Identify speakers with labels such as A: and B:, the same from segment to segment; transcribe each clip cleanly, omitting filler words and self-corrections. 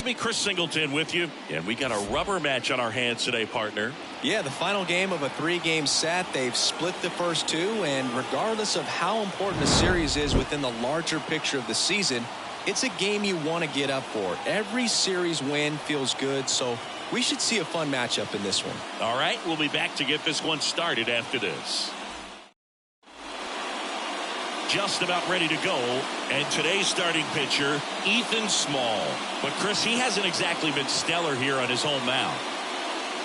A: to be Chris Singleton with you, and we got a rubber match on our hands today, partner.
B: Yeah, the final game of a 3-game set. They've split the first 2, and regardless of how important a series is within the larger picture of the season, it's a game you want to get up for. Every series win feels good, so we should see a fun matchup in this one.
A: All right, we'll be back to get this one started after this. Just about ready to go, and today's starting pitcher, Ethan Small. But Chris, he hasn't exactly been stellar here on his home mound.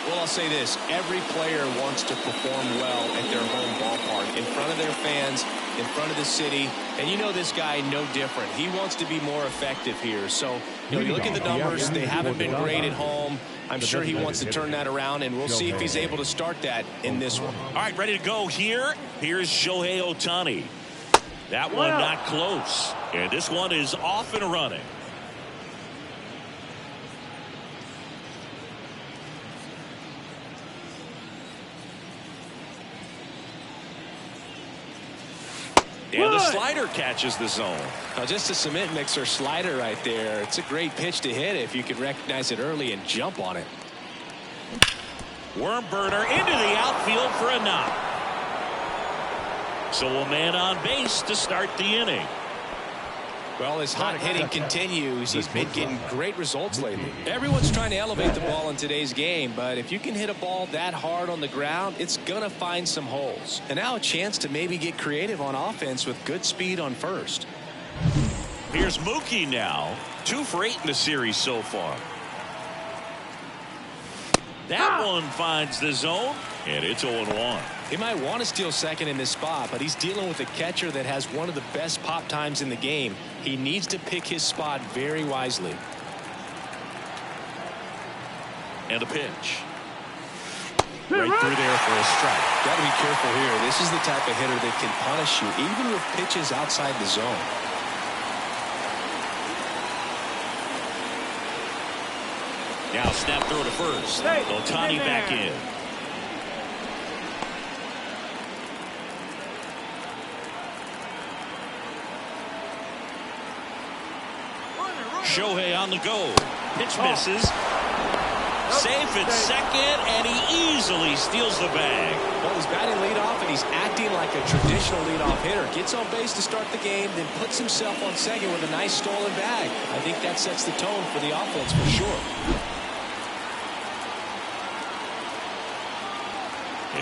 B: Well, I'll say this. Every player wants to perform well at their home ballpark, in front of their fans, in front of the city. And you know this guy no different. He wants to be more effective here. So, you look at the numbers. They haven't been great at home. I'm sure he wants to turn that around, and we'll see if he's able to start that in this one.
A: All right, ready to go here. Here's Shohei Ohtani. That one not close. And this one is off and running. And the slider catches the zone.
B: Now, just a cement mixer slider right there. It's a great pitch to hit if you can recognize it early and jump on it.
A: Worm burner into the outfield for a knock. So a man on base to start the inning.
B: Well, his hot hitting continues. He's been getting great results lately. Everyone's trying to elevate the ball in today's game, but if you can hit a ball that hard on the ground, it's going to find some holes. And now a chance to maybe get creative on offense with good speed on first.
A: Here's Mookie now. 2 for 8 in the series so far. That one finds the zone, and it's 0-1.
B: He might want to steal second in this spot, but he's dealing with a catcher that has one of the best pop times in the game. He needs to pick his spot very wisely.
A: And a pitch. Right through there for a strike.
B: Got to be careful here. This is the type of hitter that can punish you, even with pitches outside the zone.
A: Now snap throw to first. Ohtani back in. Shohei on the go. Pitch misses. Safe at second, and he easily steals the bag.
B: Well, he's batting leadoff, and he's acting like a traditional leadoff hitter. Gets on base to start the game, then puts himself on second with a nice stolen bag. I think that sets the tone for the offense for sure.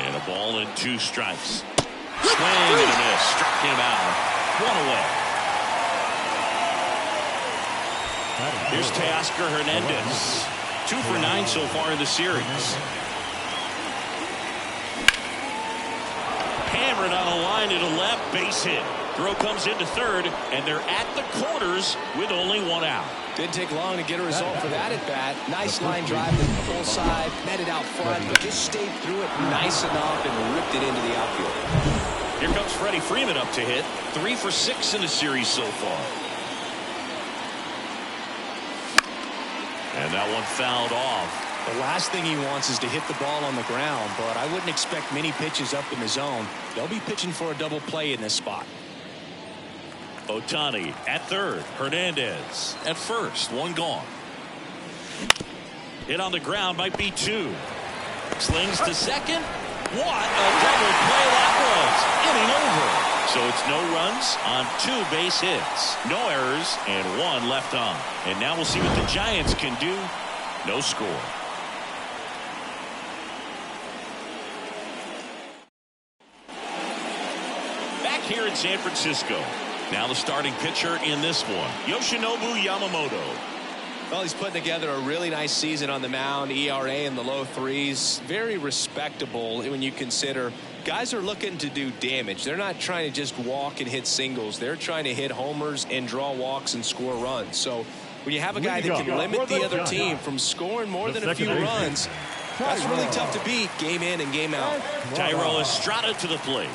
A: And a ball and 2 strikes. Swing and a miss. Struck him out. 1 away. Here's Teoscar Hernandez. 2 for 9 so far in the series. Hammered on a line to the left. Base hit. Throw comes into third, and they're at the corners with only 1 out.
B: Didn't take long to get a result for that at bat. Nice line drive to the full side, met it out front, but just stayed through it nice enough and ripped it into the outfield.
A: Here comes Freddie Freeman up to hit. 3 for 6 in the series so far. And that one fouled off.
B: The last thing he wants is to hit the ball on the ground, but I wouldn't expect many pitches up in the zone. They'll be pitching for a double play in this spot.
A: Ohtani at third. Hernandez at first. 1 gone. Hit on the ground might be 2. Slings to second. What a double play that was. Inning over. So it's no runs on 2 base hits. No errors and 1 left on. And now we'll see what the Giants can do. No score. Back here in San Francisco. Now the starting pitcher in this one, Yoshinobu Yamamoto.
B: Well, he's putting together a really nice season on the mound. ERA in the low 3s. Very respectable when you consider guys are looking to do damage. They're not trying to just walk and hit singles. They're trying to hit homers and draw walks and score runs. So when you have a guy that can limit the other team from scoring more than a few runs, that's really tough to beat game in and game out.
A: Thairo Estrada to the plate.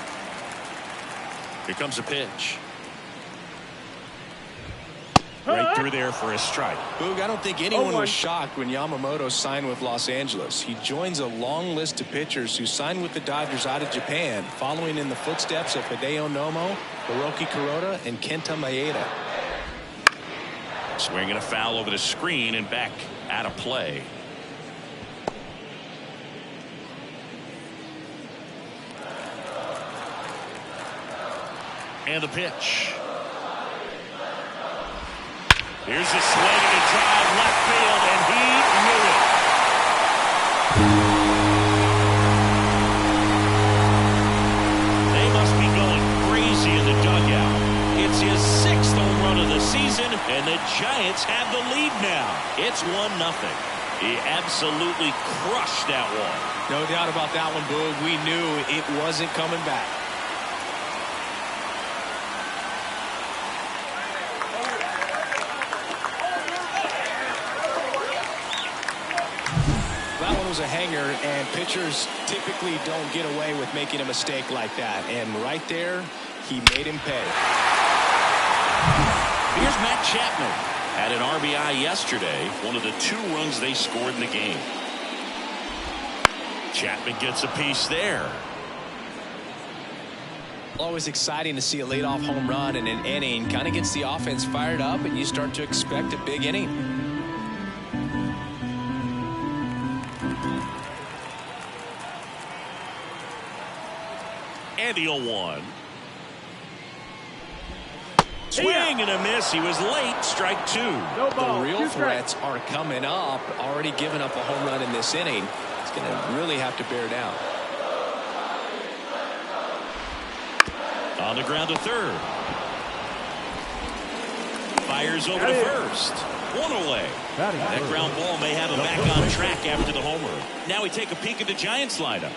A: Here comes a pitch. Right through there for a strike.
B: Boog, I don't think anyone was shocked when Yamamoto signed with Los Angeles. He joins a long list of pitchers who signed with the Dodgers out of Japan, following in the footsteps of Hideo Nomo, Hiroki Kuroda, and Kenta Maeda.
A: Swinging a foul over the screen and back out of play. And the pitch. Here's a swing and a drive left field, and he knew it. They must be going crazy in the dugout. It's his 6th home run of the season, and the Giants have the lead now. It's 1-0. He absolutely crushed that one.
B: No doubt about that one, Boog. We knew it wasn't coming back. That one was a hanger, and pitchers typically don't get away with making a mistake like that. And right there, he made him pay.
A: Here's Matt Chapman. Had an RBI yesterday, one of the 2 runs they scored in the game. Chapman gets a piece there.
B: Always exciting to see a leadoff home run in an inning. Kind of gets the offense fired up, and you start to expect a big inning.
A: And the 0-1. Swing and a miss. He was late. Strike 2.
C: No ball.
B: The real threats are coming up. Already giving up a home run in this inning. It's going to really have to bear down.
A: On the ground to third. Fires over to first. 1 away. That ground ball may have him back on track after the homer. Now we take a peek at the Giants lineup.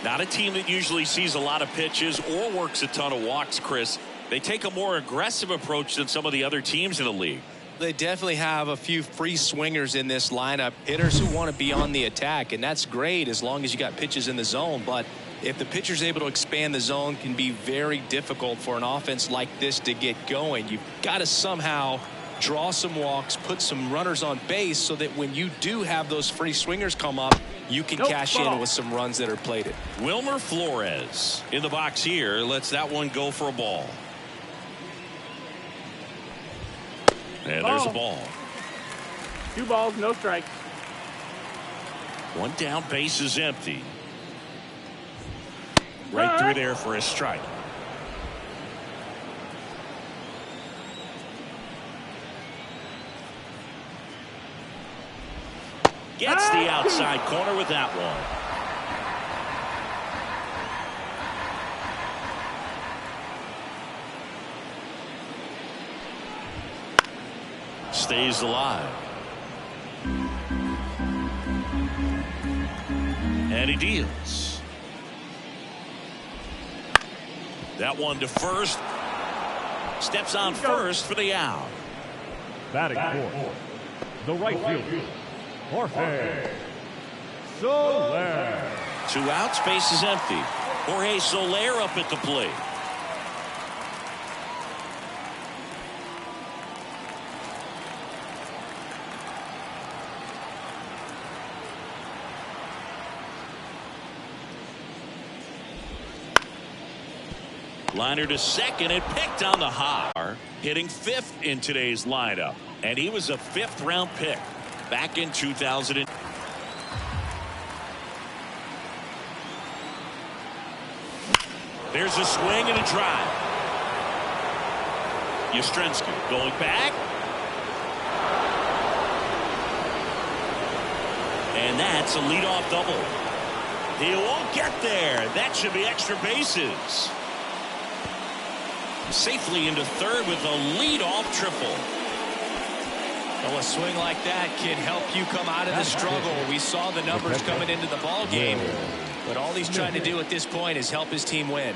A: Not a team that usually sees a lot of pitches or works a ton of walks, Chris. They take a more aggressive approach than some of the other teams in the league.
B: They definitely have a few free swingers in this lineup. Hitters who want to be on the attack, and that's great as long as you got pitches in the zone. But if the pitcher's able to expand the zone, can be very difficult for an offense like this to get going. You've got to somehow draw some walks, put some runners on base so that when you do have those free swingers come up, you can cash in with some runs that are plated.
A: Wilmer Flores in the box here lets that one go for a ball. And there's a ball.
C: 2 balls, no strikes.
A: 1 down, base is empty. Right through there for a strike. Gets the outside corner with that one. Stays alive. And he deals. That one to first. Steps on first for the out.
D: Batting fourth, the right fielder, Jorge Soler.
A: 2 outs, base is empty. Jorge Soler up at the plate. Liner to second and picked on the high. Hitting 5th in today's lineup. And he was a 5th round pick back in 2000. There's a swing and a drive. Yastrzemski going back. And that's a leadoff double. He won't get there. That should be extra bases. Safely into third with a leadoff triple.
B: Well, a swing like that can help you come out of the struggle. We saw the numbers coming into the ball game, but all he's trying to do at this point is help his team win.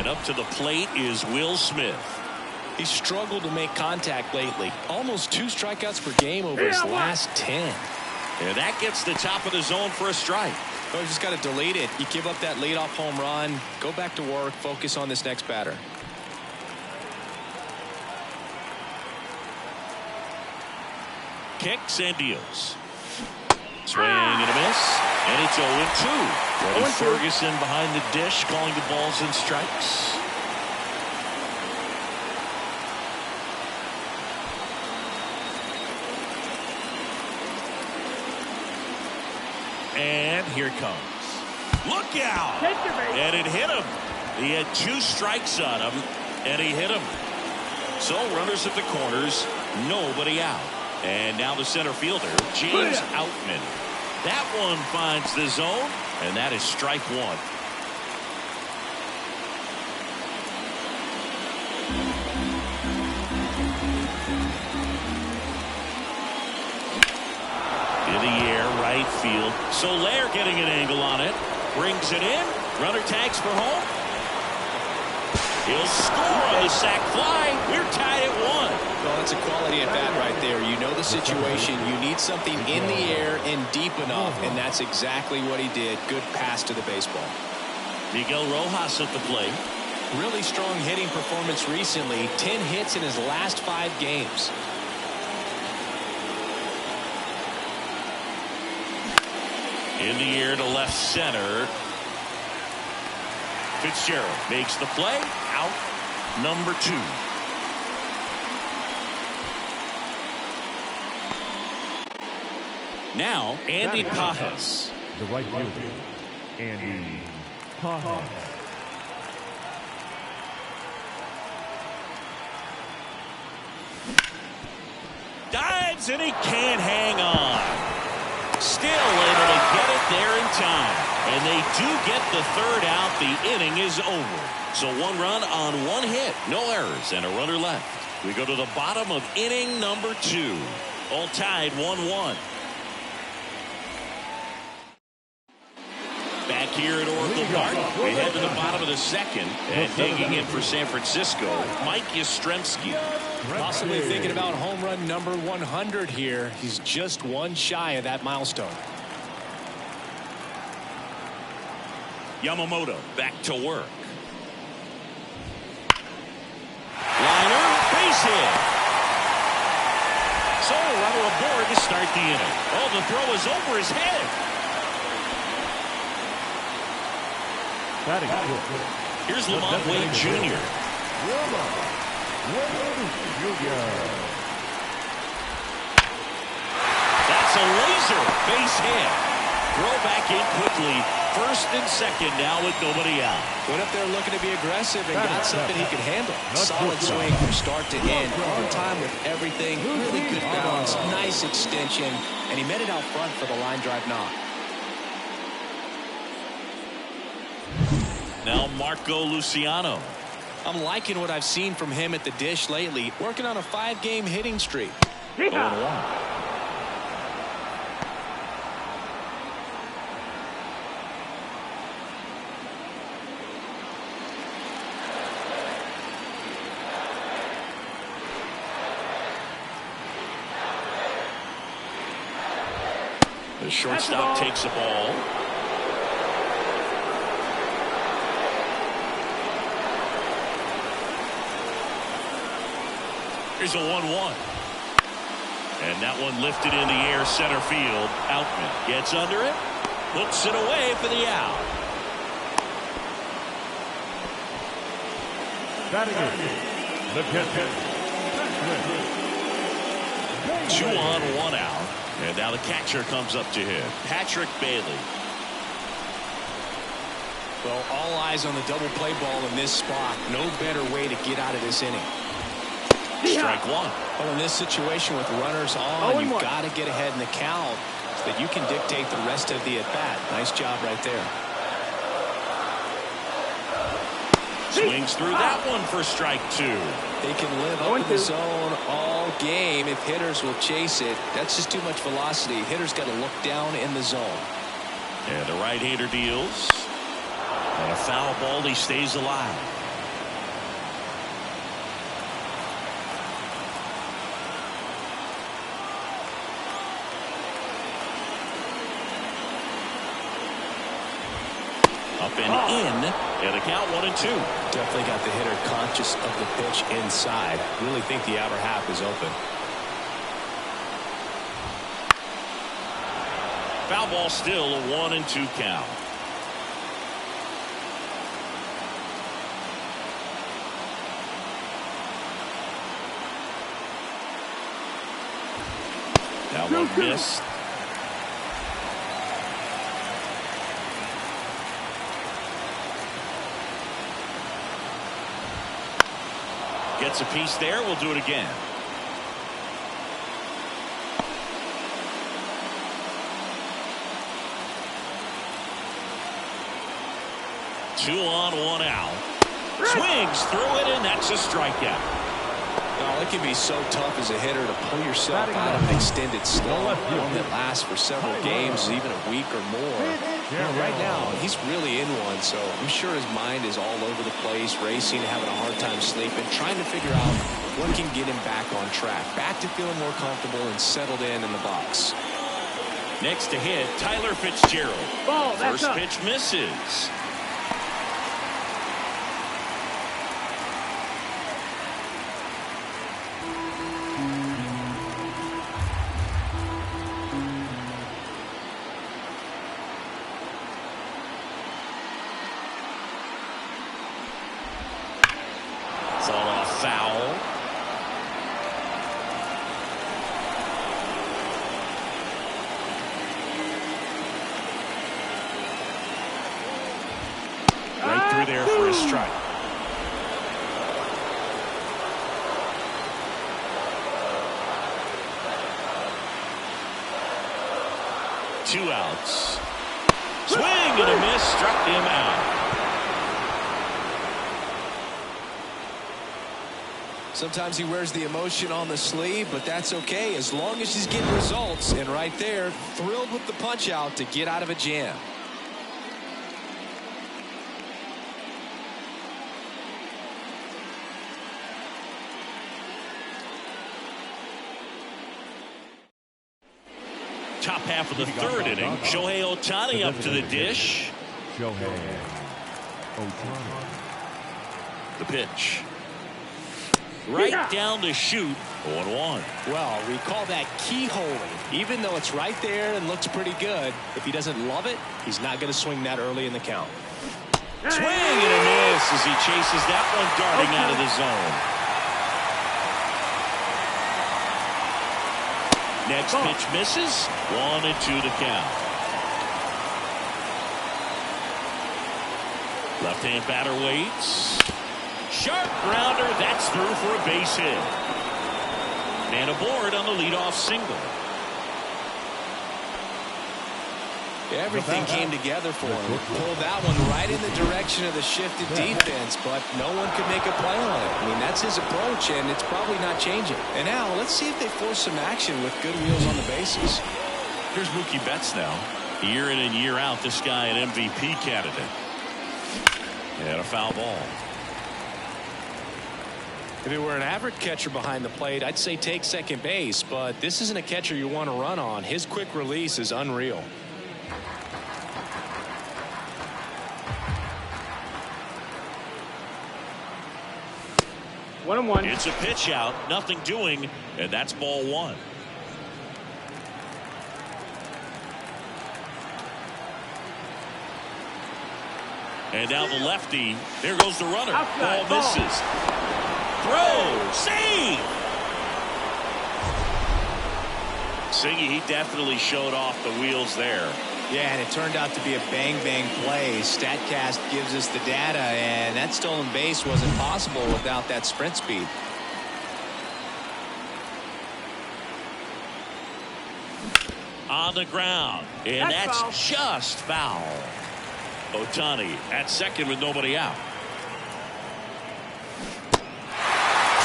A: Up to the plate is Will Smith.
B: He's struggled to make contact lately. Almost 2 strikeouts per game over his last 10.
A: And that gets the top of the zone for a strike.
B: Oh, you just got to delete it. You give up that leadoff home run. Go back to work. Focus on this next batter.
A: Kicks and deals. Swing and a miss. And it's 0-2. Freddie Ferguson behind the dish calling the balls and strikes. And here it comes. Look out! And it hit him. He had 2 strikes on him, and he hit him. So runners at the corners, nobody out. And now the center fielder, James Outman. That one finds the zone, and that is strike 1. In the air, right field. Soler getting an angle on it. Brings it in. Runner tags for home. He'll score on the sac fly. We're tied at 1.
B: Well, that's a quality at bat right there. You know the situation. You need something in the air and deep enough, and that's exactly what he did. Good pass to the baseball.
A: Miguel Rojas at the plate.
B: Really strong hitting performance recently. 10 hits in his last 5 games.
A: In the air to left center. Fitzgerald makes the play. Out number 2. Now Andy Pajas.
D: The right fielder, Andy Pajas.
A: Dives and he can't hang on. Still able to get it there in time. And they do get the 3rd out. The inning is over. So 1 run on 1 hit. No errors and a runner left. We go to the bottom of inning number 2. All tied 1-1. Back here at Oracle Park, we head to the bottom of the 2nd. And digging in for San Francisco, Mike Yastrzemski.
B: Possibly thinking about home run number 100 here. He's just 1 shy of that milestone.
A: Yamamoto back to work. Liner, base hit. So a runner aboard to start the inning. Oh, the throw is over his head. Here's Lamont Wade Jr. That's a laser base hit. Throw back in quickly. 1st and 2nd now with nobody out.
B: Went up there looking to be aggressive and got something he could handle. Solid swing from start to end. On time with everything. Really good balance. Nice extension. And he met it out front for the line drive knock.
A: Now Marco Luciano.
B: I'm liking what I've seen from him at the dish lately. Working on a 5-game hitting streak.
A: 0-1. The shortstop takes the ball. Here's a 1-1. And that one lifted in the air center field. Outman gets under it. Hooks it away for the out.
D: The catcher.
A: 2 on, 1 out. And now the catcher comes up to him. Patrick Bailey.
B: Well, all eyes on the double play ball in this spot. No better way to get out of this inning.
A: Strike 1.
B: Well, in this situation with runners on, you've got to get ahead in the count so that you can dictate the rest of the at-bat. Nice job right there.
A: Swings through that one for strike 2.
B: They can live up in the zone all game if hitters will chase it. That's just too much velocity. Hitters got to look down in the zone.
A: And the right-hander deals. And a foul ball, he stays alive. and in, and a count 1-2.
B: Definitely got the hitter conscious of the pitch inside. Really think the outer half is open.
A: Foul ball, still a 1-2 count. That one missed. Gets a piece there. We'll do it again. Two on, one out. Swings through it, and that's a strikeout.
B: Oh, it can be so tough as a hitter to pull yourself out of an extended slump, one that lasts for several games, even a week or more. You know, right now, he's really in one, so I'm sure his mind is all over the place, racing, having a hard time sleeping, trying to figure out what can get him back on track, back to feeling more comfortable and settled in the box.
A: Next to hit, Tyler Fitzgerald. First pitch misses. Foul. Right through there for a strike. Two outs. Swing and a miss, struck him out.
B: Sometimes he wears the emotion on the sleeve, but that's okay as long as he's getting results. And right there, thrilled with the punch out to get out of a jam.
A: Top half of the third inning. Shohei Ohtani up to the dish.
D: Shohei Ohtani.
A: The pitch. Right down to shoot. 0-1.
B: Well, we call that keyholing. Even though it's right there and looks pretty good, if he doesn't love it, he's not going to swing that early in the count.
A: Swing and a miss as he chases that one darting out of the zone. Next pitch misses. 1-2 to count. Left-hand batter waits. Sharp grounder. That's through for a base hit. And aboard on the leadoff single.
B: Everything came together for him. Pulled that one right in the direction of the shifted defense, but no one could make a play on it. I mean, that's his approach, and it's probably not changing. And now, let's see if they force some action with good wheels on the bases.
A: Here's Mookie Betts now. Year in and year out, this guy an MVP candidate. And a foul ball.
B: If it were an average catcher behind the plate, I'd say take second base, but this isn't a catcher you want to run on. His quick release is unreal.
C: One and one.
A: It's a pitch out, nothing doing, and that's ball one. And now the lefty. There goes the runner. Ball misses. Throw. Save. Siggy, he definitely showed off the wheels there.
B: Yeah, and it turned out to be a bang-bang play. StatCast gives us the data, and that stolen base wasn't possible without that sprint speed.
A: On the ground, and that's just foul. Ohtani at second with nobody out.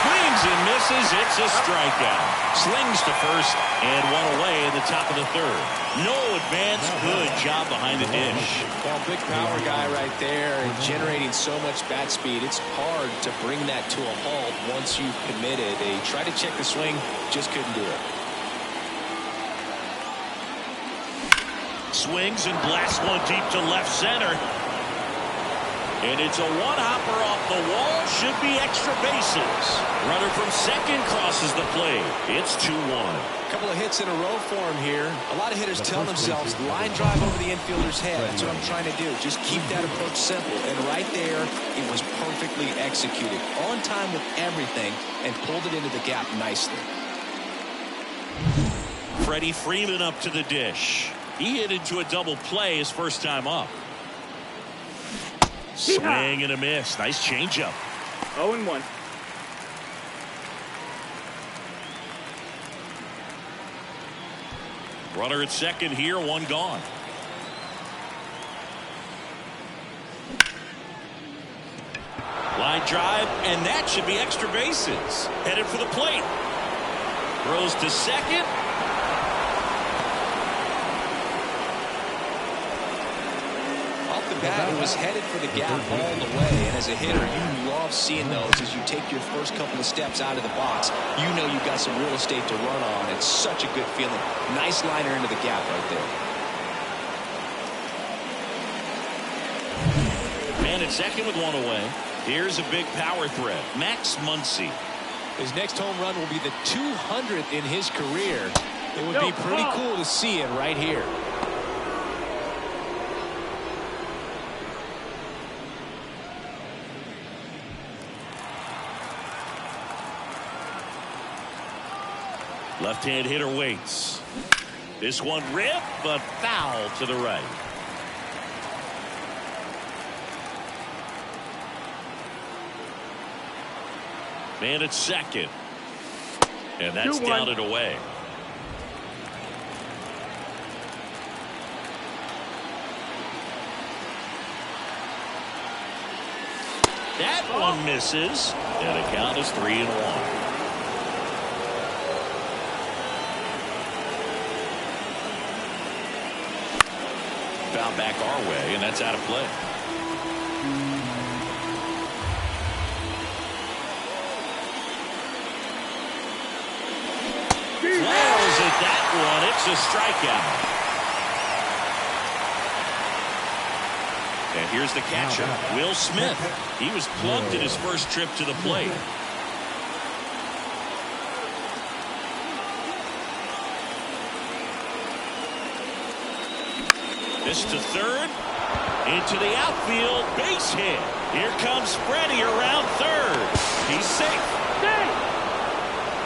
A: Swings and misses. It's a strikeout. Slings to first and one away in the top of the third. No advance. Good job behind the dish.
B: Well, big power guy right there and generating so much bat speed. It's hard to bring that to a halt once you've committed. They tried to check the swing, just couldn't do it.
A: Swings and blasts one deep to left center. And it's a one-hopper off the wall. Should be extra bases. Runner from second crosses the plate. It's 2-1.
B: A couple of hits in a row for him here. A lot of hitters tell themselves, line drive over the infielder's head. That's what I'm trying to do. Just keep that approach simple. And right there, it was perfectly executed. On time with everything, and pulled it into the gap nicely.
A: Freddie Freeman up to the dish. He hit into a double play his first time up. Swing and a miss. Nice changeup.
C: 0-1.
A: Runner at second here, one gone. Line drive, and that should be extra bases. Headed for the plate. Throws to second.
B: Bat was headed for the gap all the way, and as a hitter, you love seeing those as you take your first couple of steps out of the box. You know you've got some real estate to run on. It's such a good feeling. Nice liner into the gap right there.
A: Man at second with one away. Here's a big power threat. Max Muncy.
B: His next home run will be the 200th in his career. It would be pretty cool to see it right here.
A: Left-hand hitter waits. This one ripped, but foul to the right. Man at second. And that's downed away. That one misses. And the count is 3-1. Foul back our way, and that's out of play. Flails at that one. It's a strikeout. And here's the catcher, Will Smith. He was plugged at his first trip to the plate. This to third, into the outfield, base hit. Here comes Freddie around third. He's safe.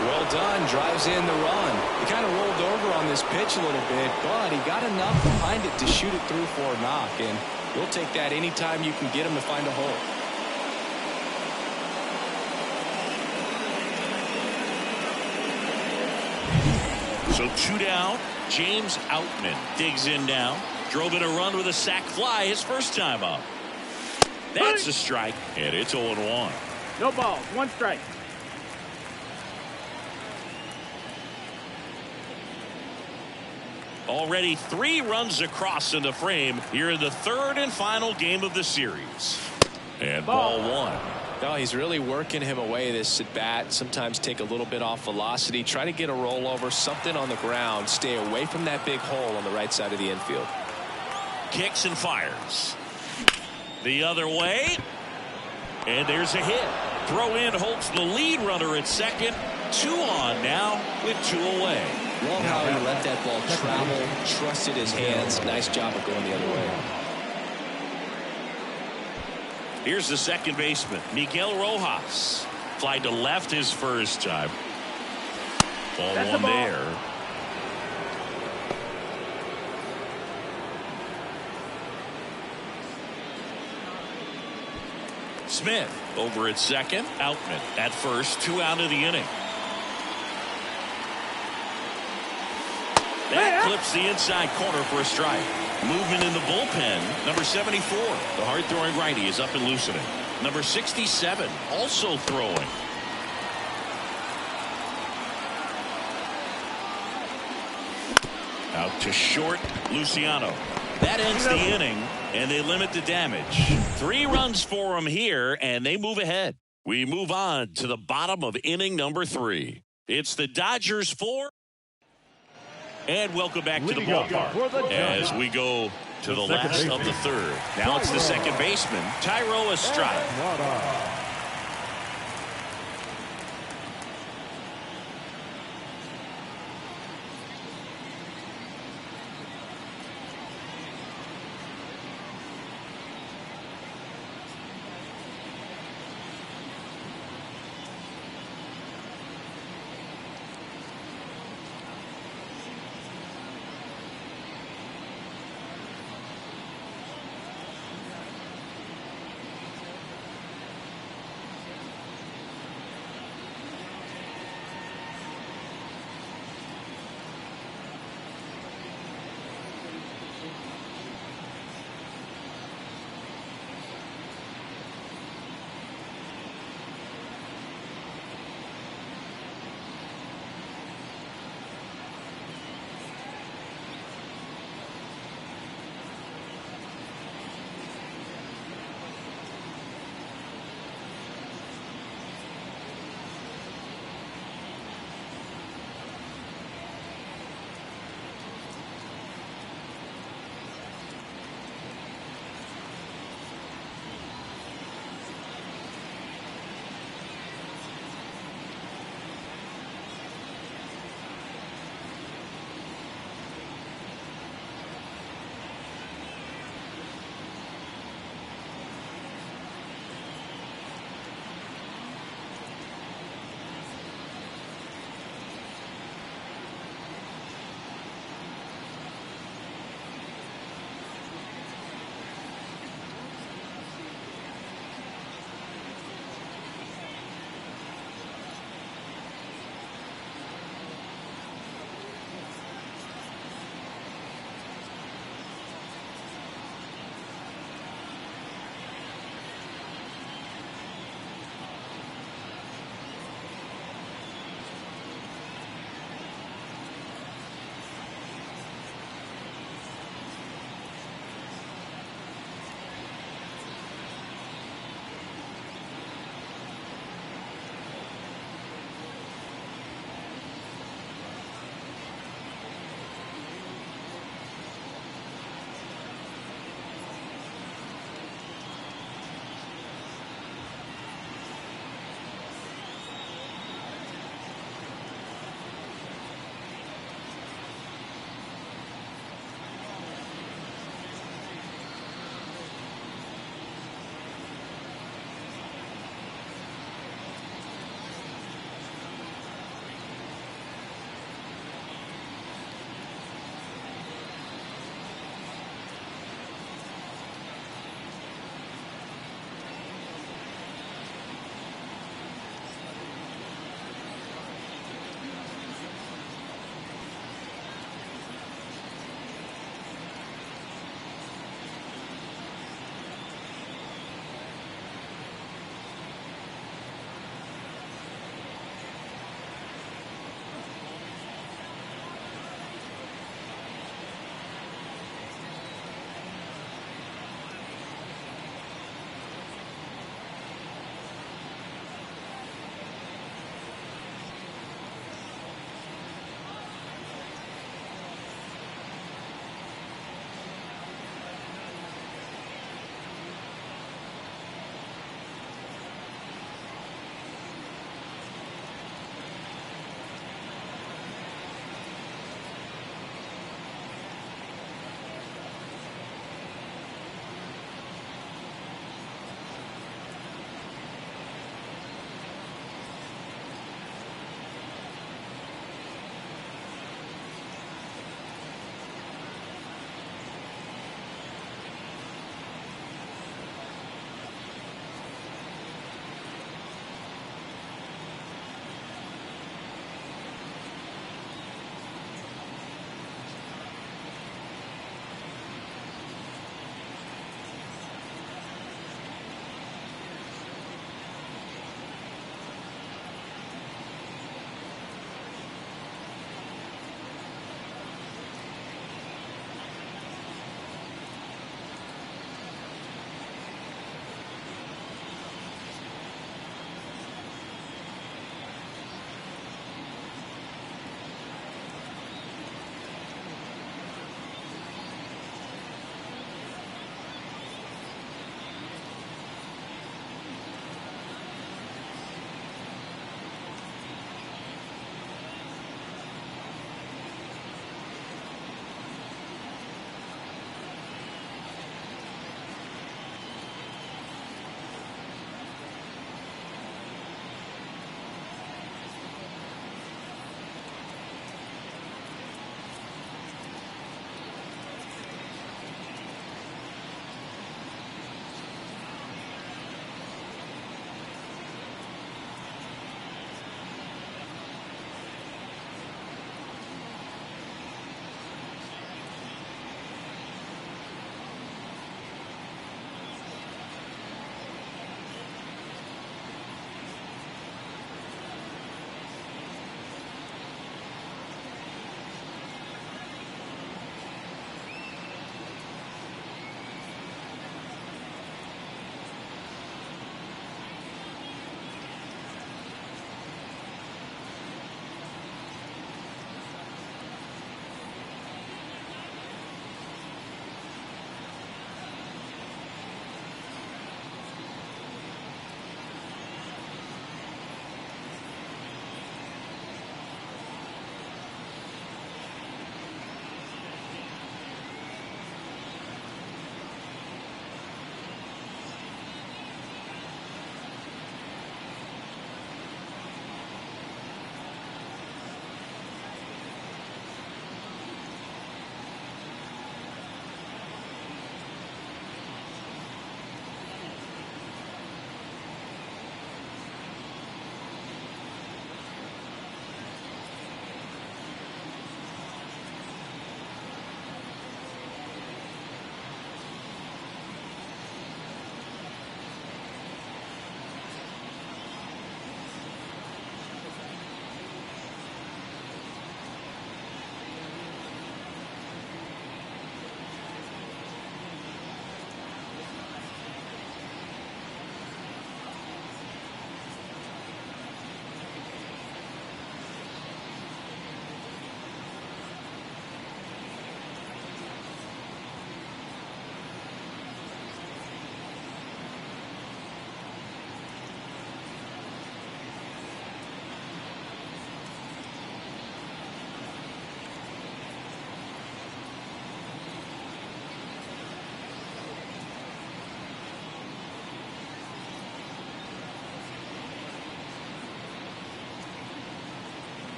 B: Well done, drives in the run. He kind of rolled over on this pitch a little bit, but he got enough behind it to shoot it through for a knock, and you'll take that anytime you can get him to find a hole.
A: So 2 down. James Outman digs in now. Drove in a run with a sac fly his first time up. That's a strike, and it's 0-1.
C: No balls, 1 strike.
A: Already 3 runs across in the frame here in the third and final game of the series. And ball 1.
B: No, he's really working him away this at bat. Sometimes take a little bit off velocity. Try to get a rollover, something on the ground. Stay away from that big hole on the right side of the infield.
A: Kicks and fires. The other way. And there's a hit. Throw in holds the lead runner at second. 2 on now with 2 away.
B: Love how he let that ball travel, trusted his hands. Nice job of going the other way.
A: Here's the second baseman, Miguel Rojas. Fly to left his first time. Ball 1 there. Smith over at second. Outman at first. 2 out of the inning. That clips the inside corner for a strike. Movement in the bullpen. Number 74, the hard-throwing righty, is up and loosening. Number 67, also throwing. Out to short, Luciano. That ends the inning, and they limit the damage. 3 runs for them here, and they move ahead. We move on to the bottom of inning number 3. It's the Dodgers 4. And welcome back to the ballpark as we go to the last of the third. Now it's the second baseman, Tyro Estrada.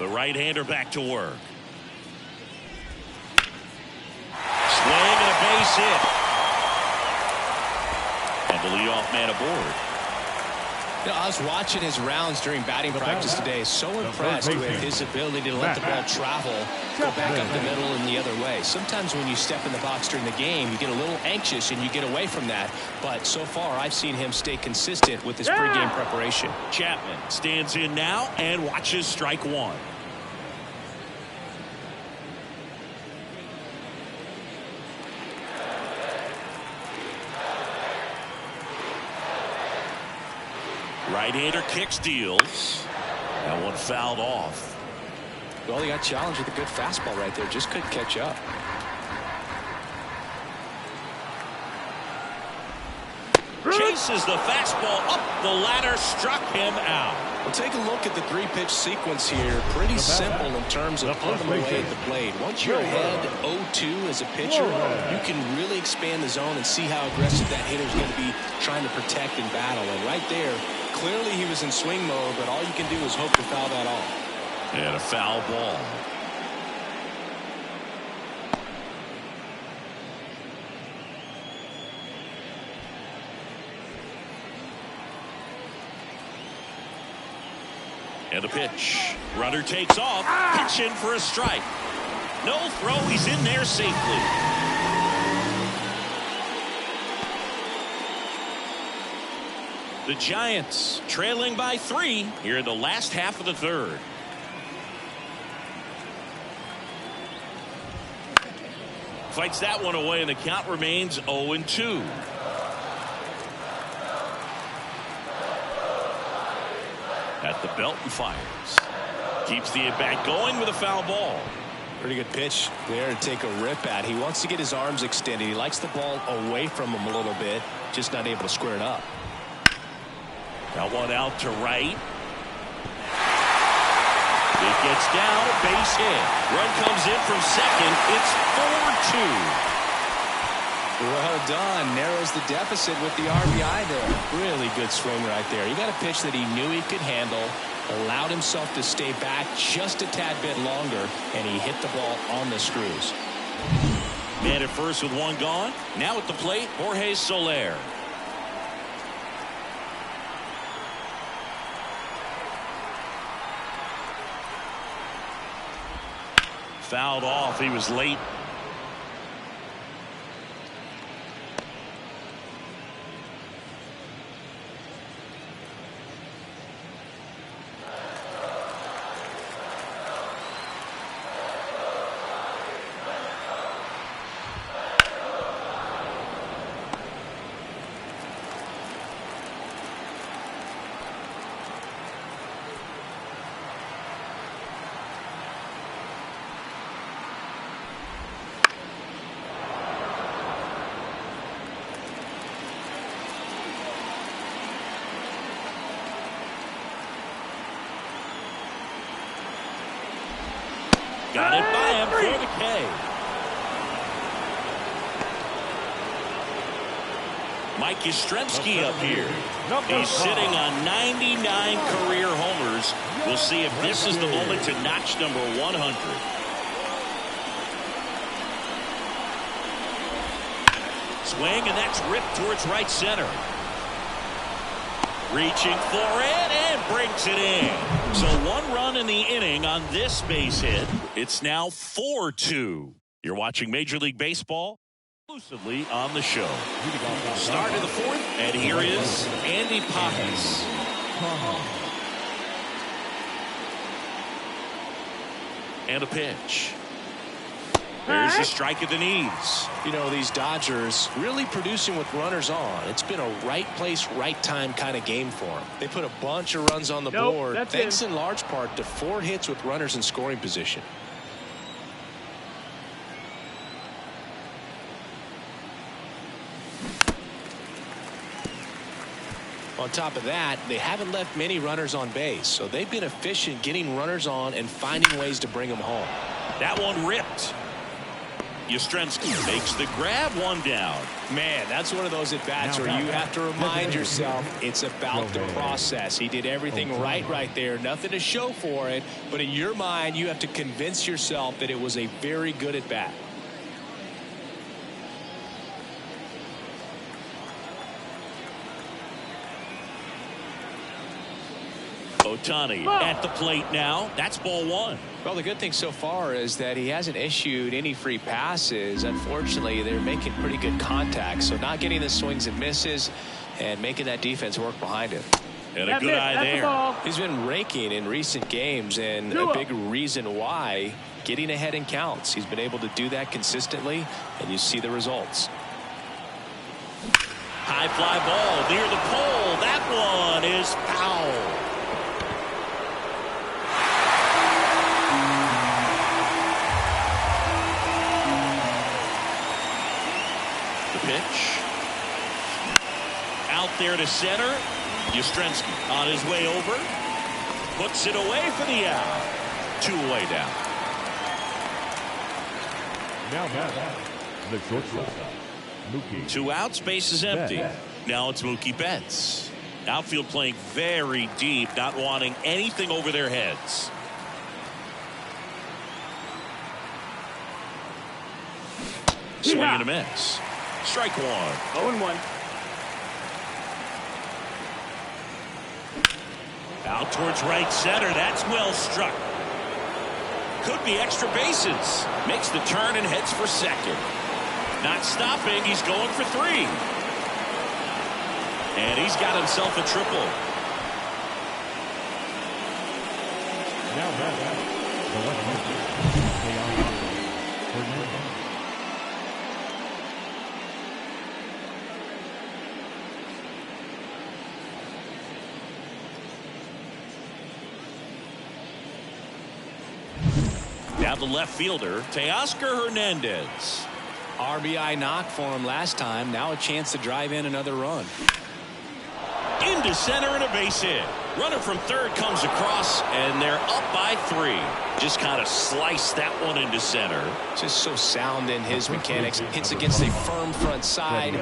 A: The right-hander back to work. Swing and a base hit. And the leadoff man aboard.
B: You know, I was watching his rounds during batting practice today. So impressed with his ability to let the ball travel, go back up the middle and the other way. Sometimes when you step in the box during the game, you get a little anxious and you get away from that. But so far, I've seen him stay consistent with his pregame preparation.
A: Chapman stands in now and watches strike one. Right-hander kicks, deals. That one fouled off.
B: Well, he got challenged with a good fastball right there. Just couldn't catch up.
A: Chases the fastball up the ladder, struck him out.
B: Well, take a look at the three-pitch sequence here. Pretty simple in terms of putting them away at the plate. Once you're ahead 0-2 as a pitcher, you can really expand the zone and see how aggressive that hitter is going to be trying to protect and battle. And right there, clearly he was in swing mode, but all you can do is hope to foul that off.
A: And a foul ball. And the pitch. Runner takes off. Pitch in for a strike. No throw. He's in there safely. The Giants trailing by 3 here in the last half of the third. Fights that one away, and the count remains 0-2. At the belt and fires. Keeps the at-bat going with a foul ball.
B: Pretty good pitch there to take a rip at. He wants to get his arms extended. He likes the ball away from him a little bit, just not able to square it up.
A: Got one out to right. It gets down, base hit. Run comes in from second. It's 4-2.
B: Well done. Narrows the deficit with the RBI there. Really good swing right there. He got a pitch that he knew he could handle, allowed himself to stay back just a tad bit longer, and he hit the ball on the screws.
A: Man at first with one gone. Now at the plate, Jorge Soler. Fouled off. He was late. Got it by him for the K. Mike Yastrzemski up here. He's sitting on 99 career homers. We'll see if this is the moment to notch number 100. Swing, and that's ripped towards right center. Reaching for it and brings it in. So 1 run in the inning on this base hit. It's now 4-2. You're watching Major League Baseball exclusively on the show. Start of the 4th, and here is Andy Pappas. And a pitch. There's a strike at the knees.
B: You know, these Dodgers really producing with runners on. It's been a right place, right time kind of game for them. They put a bunch of runs on the board, thanks in large part to 4 hits with runners in scoring position. On top of that, they haven't left many runners on base, so they've been efficient getting runners on and finding ways to bring them home.
A: That one ripped. Yastrzemski makes the grab, one down.
B: Man, that's one of those at-bats where you have to remind yourself it's about the process. He did everything right there. Nothing to show for it. But in your mind, you have to convince yourself that it was a very good at-bat.
A: Ohtani at the plate now. That's ball one.
B: Well, the good thing so far is that he hasn't issued any free passes. Unfortunately, they're making pretty good contact. So not getting the swings and misses and making that defense work behind him.
A: And a good eye there.
B: He's been raking in recent games, and a big reason why, getting ahead in counts. He's been able to do that consistently, and you see the results.
A: High fly ball near the pole. That one is foul. Pitch out there to center. Yastrzemski on his way over, puts it away for the out. 2 away down.
D: Now the shortstop, Mookie.
A: 2 outs, base is empty. Now it's Mookie Betts. Outfield playing very deep, not wanting anything over their heads. Swing and a miss. Strike one.
C: 0-1.
A: Out towards right center. That's well struck. Could be extra bases. Makes the turn and heads for second. Not stopping. He's going for 3. And he's got himself a triple.
D: Now the left-hander.
A: Now the left fielder, Teoscar Hernandez.
B: RBI knock for him last time. Now a chance to drive in another run.
A: Into center and a base hit. Runner from third comes across, and they're up by 3. Just kind of sliced that one into center.
B: Just so sound in his mechanics. Hits against a firm front side,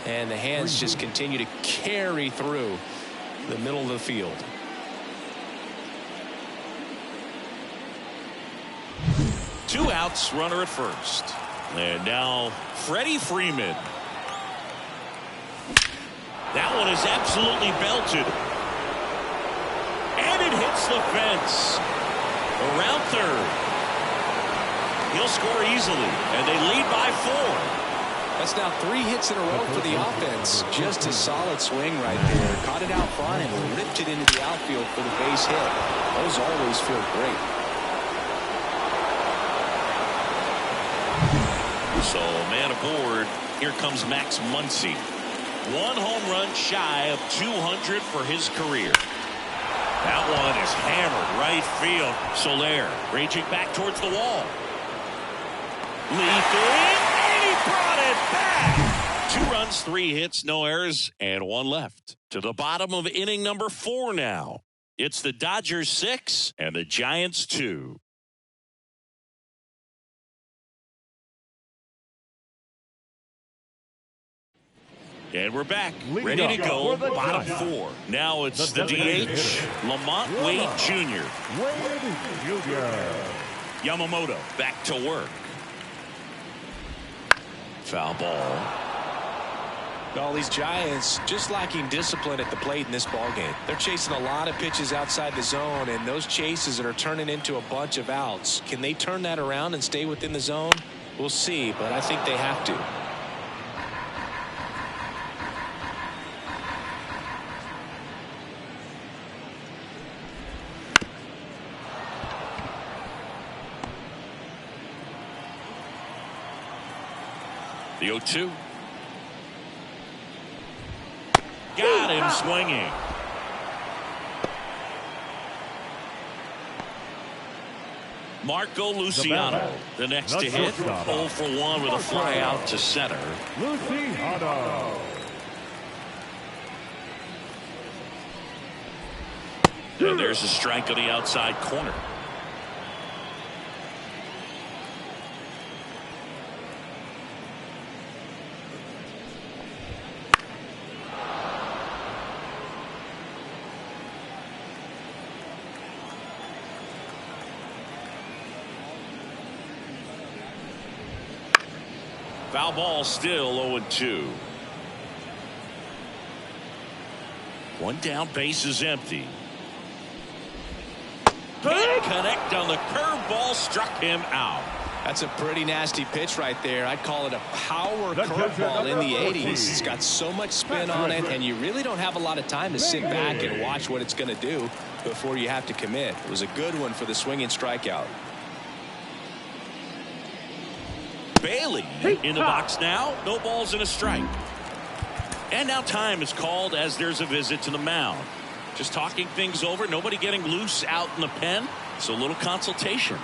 B: and the hands just continue to carry through the middle of the field.
A: 2 outs, runner at first. And now Freddie Freeman. That one is absolutely belted. And it hits the fence. Around third. He'll score easily, and they lead by 4.
B: That's now 3 hits in a row for the offense. Just a solid swing right there. Caught it out front and ripped it into the outfield for the base hit. Those always feel great.
A: So, man aboard, here comes Max Muncy. 1 home run shy of 200 for his career. That one is hammered right field. Soler raging back towards the wall. Leaping, and he brought it back. 2 runs, 3 hits, no errors, and 1 left. To the bottom of inning number 4 now. It's the Dodgers 6 and the Giants 2. And we're back, ready to go, bottom 4. Now it's the DH, Lamont Wade Jr. Yamamoto back to work. Foul ball.
B: All these Giants just lacking discipline at the plate in this ballgame. They're chasing a lot of pitches outside the zone, and those chases are turning into a bunch of outs. Can they turn that around and stay within the zone? We'll see, but I think they have to.
A: The 0-2. Got him swinging. Marco Luciano, the next to hit. 0 for 1 with a fly out to center.
D: Luciano.
A: And there's a strike on the outside corner. Foul ball, still 0-2. One down, base is empty. Can't connect on the curveball, struck him out.
B: That's a pretty nasty pitch right there. I'd call it a power curveball in the 80s. It's got so much spin on it, and you really don't have a lot of time to sit back and watch what it's going to do before you have to commit. It was a good one for the swinging strikeout.
A: Bailey in the box now. No balls and a strike. And now time is called as there's a visit to the mound. Just talking things over. Nobody getting loose out in the pen. So a little consultation.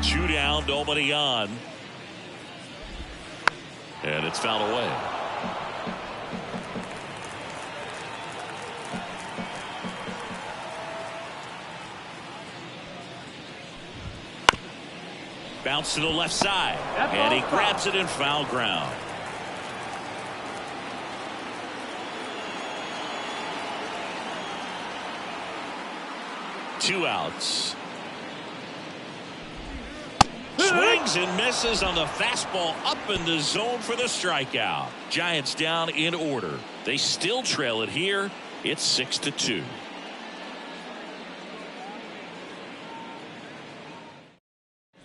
A: Two down, nobody on. And it's fouled away. Bounce to the left side. And he grabs it in foul ground. Two outs. Swings and misses on the fastball up in the zone for the strikeout. Giants down in order. They still trail it here. It's 6-2.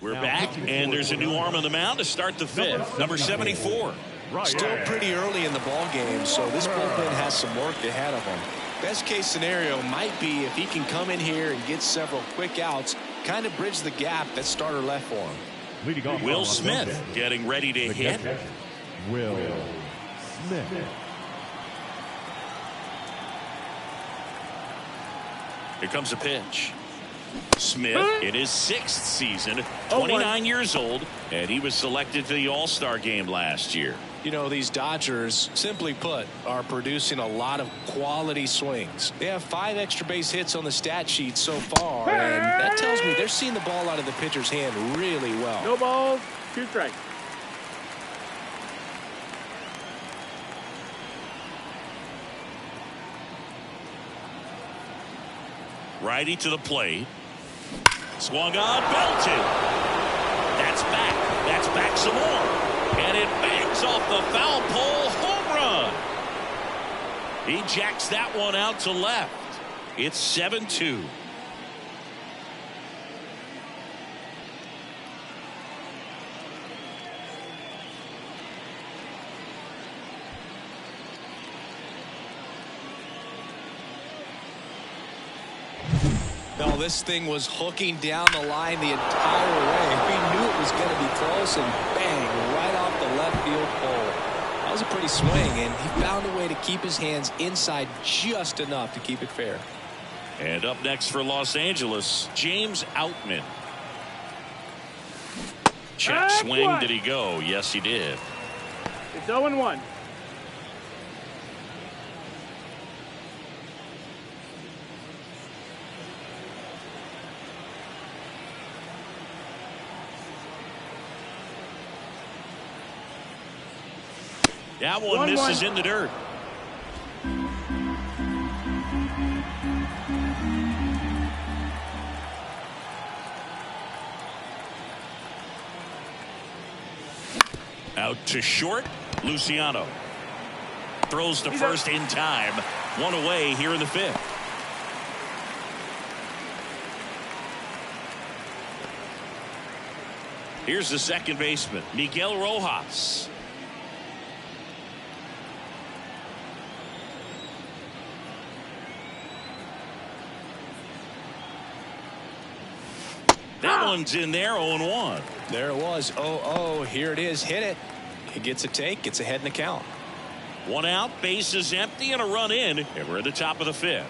A: We're back, and there's a new arm on the mound to start the fifth. Number 74.
B: Still pretty early in the ball game, so this bullpen has some work ahead of them. Best case scenario might be if he can come in here and get several quick outs, kind of bridge the gap that starter left for him.
A: Will Smith getting ready to hit.
D: Will Smith.
A: Here comes a pitch. Smith in his 6th season, 29 years old, and he was selected to the All-Star game last year.
B: You know, these Dodgers, simply put, are producing a lot of quality swings. They have 5 extra base hits on the stat sheet so far, and that tells me they're seeing the ball out of the pitcher's hand really well.
C: No balls, 2 strikes.
A: Righty to the plate. Swung on, belted. That's back. That's back some more. And it bangs off the foul pole. Home run. He jacks that one out to left. It's 7-2.
B: No, this thing was hooking down the line the entire way. We knew it was going to be close, and bang, right off the left field pole. That was a pretty swing, and he found a way to keep his hands inside just enough to keep it fair.
A: And up next for Los Angeles, James Outman. Check swing. Did he go? Yes, he did.
C: It's 0-1.
A: That one misses in the dirt. Out to short. Luciano throws to first in time. One away here in the 5th. Here's the second baseman, Miguel Rojas. That one's in there, 0-1.
B: There it was, 0-0. Here it is, hit it. He gets a take, gets ahead in the count.
A: 1 out, base is empty, and a run in, and we're at the top of the 5th.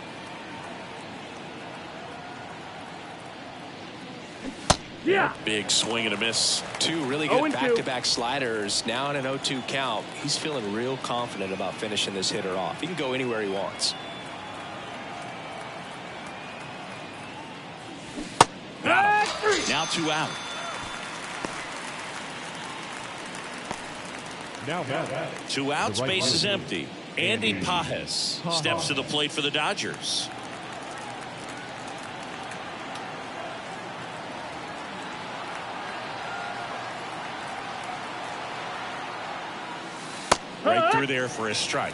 C: Yeah.
A: Big swing and a miss.
B: 2 really good back-to-back sliders. Now in an 0-2 count. He's feeling real confident about finishing this hitter off. He can go anywhere he wants.
A: Now 2 out.
D: Now
A: 2 outs, base is empty. Andy Pages steps to the plate for the Dodgers. Right through there for a strike.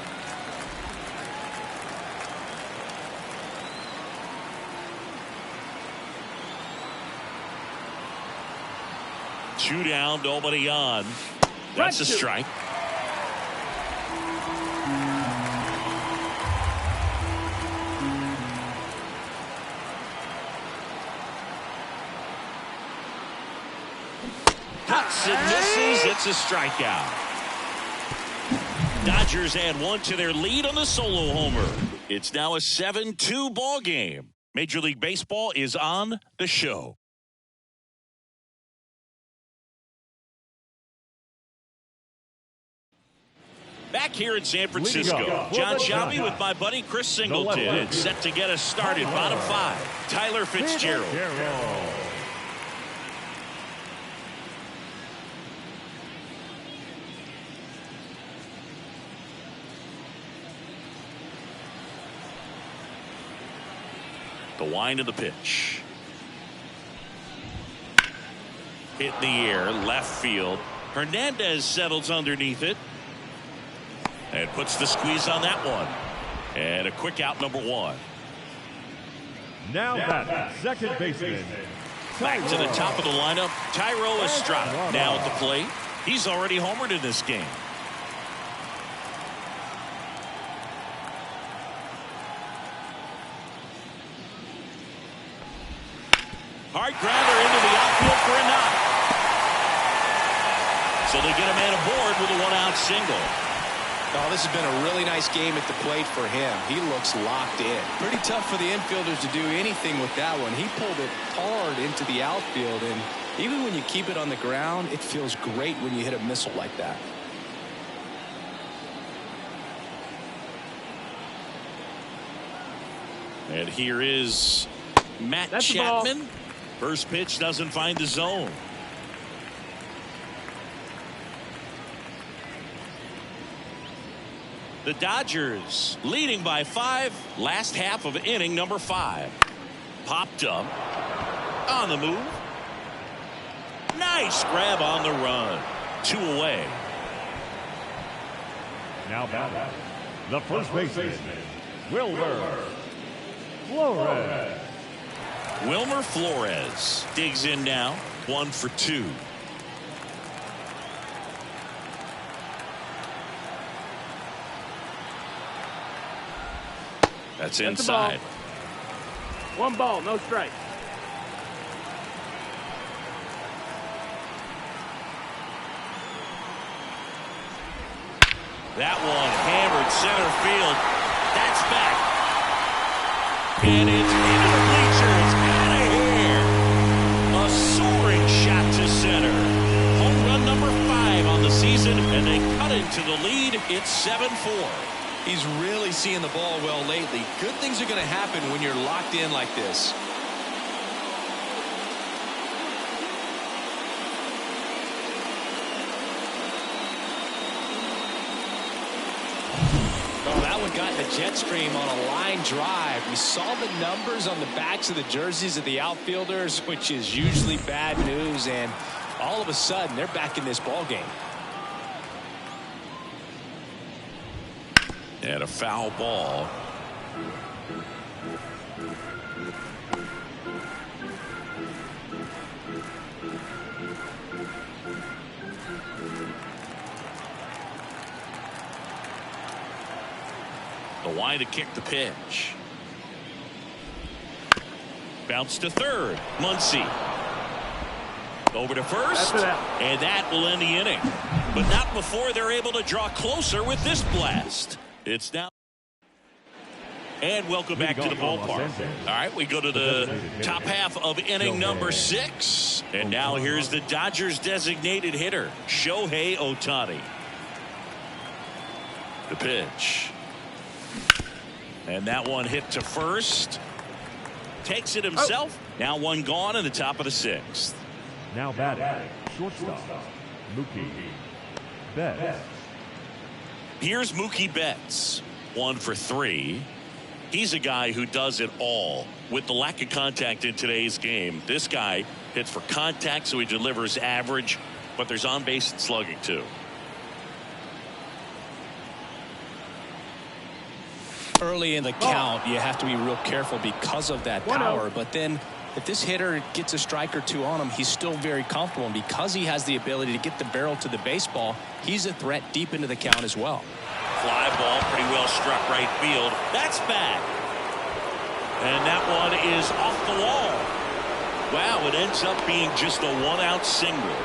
A: Two down, nobody on. That's a strike. Cuts and misses. It's a strikeout. Dodgers add 1 to their lead on the solo homer. It's now a 7-2 ball game. Major League Baseball is on the show. Back here in San Francisco, John Shelby with my buddy Chris Singleton, set to get us started. Bottom 5, Tyler Fitzgerald. The wind of the pitch. Hit in the air, left field. Hernandez settles underneath it. And puts the squeeze on that one. And a quick out, number 1.
D: Now that second baseman.
A: Back to the top of the lineup, Thairo Estrada. Now at the plate. He's already homered in this game. Hard grounder into the outfield for a knock. So they get a man aboard with a 1-out single.
B: Oh, this has been a really nice game at the plate for him. He looks locked in. Pretty tough for the infielders to do anything with that one. He pulled it hard into the outfield, and even when you keep it on the ground, it feels great when you hit a missile like that.
A: And here is Matt
C: That's the ball.
A: Chapman. First pitch doesn't find the zone. The Dodgers leading by 5. Last half of inning number 5. Popped up. On the move. Nice grab on the run. 2 away.
D: Now batting, the first baseman, Wilmer Flores.
A: Wilmer Flores digs in now. 1 for 2. That's inside.
C: One ball, no strike.
A: That one hammered center field. That's back. And it's into the bleachers. Out of here. A soaring shot to center. Home run number 5 on the season, and they cut into the lead. It's 7-4.
B: He's really seeing the ball well lately. Good things are going to happen when you're locked in like this. Oh, that one got in the jet stream on a line drive. We saw the numbers on the backs of the jerseys of the outfielders, which is usually bad news, and all of a sudden they're back in this ball game.
A: And a foul ball. The wide to kick the pitch. Bounce to third. Muncy. Over to first. And that will end the inning. But not before they're able to draw closer with this blast. It's now. And welcome back to the ballpark. All right, we go to the top half of inning number 6. And now here's the Dodgers designated hitter, Shohei Ohtani. The pitch. And that one hit to first. Takes it himself. Now one gone in the top of the 6th.
D: Now batting, shortstop, Mookie Betts.
A: Here's Mookie Betts. 1 for 3. He's a guy who does it all. With the lack of contact in today's game, this guy hits for contact, so he delivers average, but there's on base and slugging too.
B: Early in the count, you have to be real careful because of that power. But then if this hitter gets a strike or 2 on him, he's still very comfortable. And because he has the ability to get the barrel to the baseball, he's a threat deep into the count as well.
A: Fly ball, pretty well struck right field. That's back. And that one is off the wall. Wow, it ends up being just a 1-out single.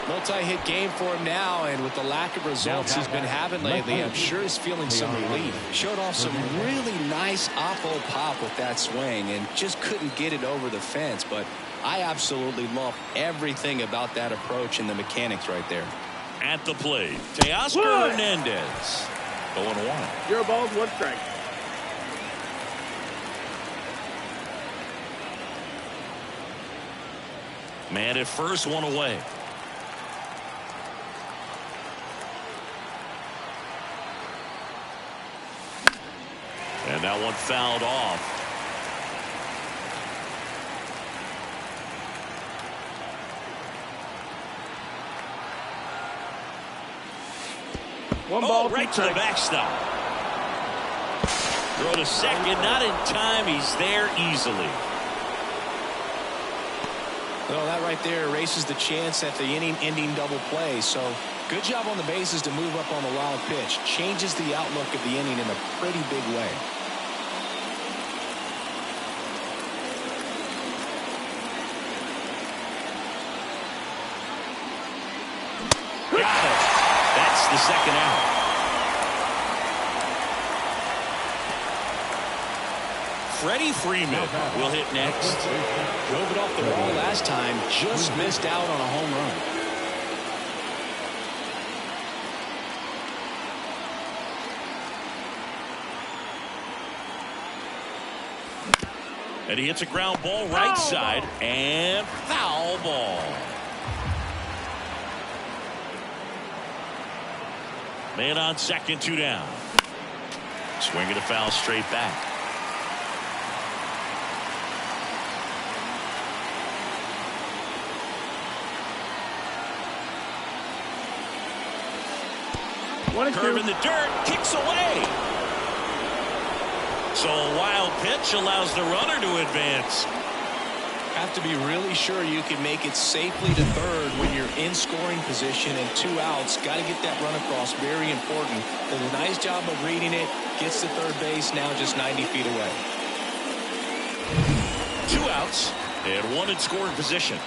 B: Multi-hit game for him now, and with the lack of results he's been having lately, I'm sure he's feeling some relief. Showed off some really nice oppo pop with that swing and just couldn't get it over the fence. But I absolutely love everything about that approach and the mechanics right there.
A: At the plate, Teoscar Hernandez. 0-1.
C: 0 balls, 1 strike.
A: Man at first, 1 away. And that one fouled off.
C: One ball,
A: right to the backstop. Throw to second, not in time. He's there easily.
B: Well, that right there erases the chance at the inning-ending double play. So good job on the bases to move up on the wild pitch. Changes the outlook of the inning in a pretty big way.
A: Got it. That's the second out. Freddie Freeman will hit next.
B: Drove it off the wall last time. Just missed out on a home run.
A: And he hits a ground ball right side and foul ball. Man on second, 2 down. Swinging a foul straight back. Curve in the dirt, kicks away. So a wild pitch allows the runner to advance.
B: Have to be really sure you can make it safely to third when you're in scoring position and 2 outs. Got to get that run across. Very important. Does a nice job of reading it. Gets to third base. Now just 90 feet away.
A: 2 outs and 1 in scoring position.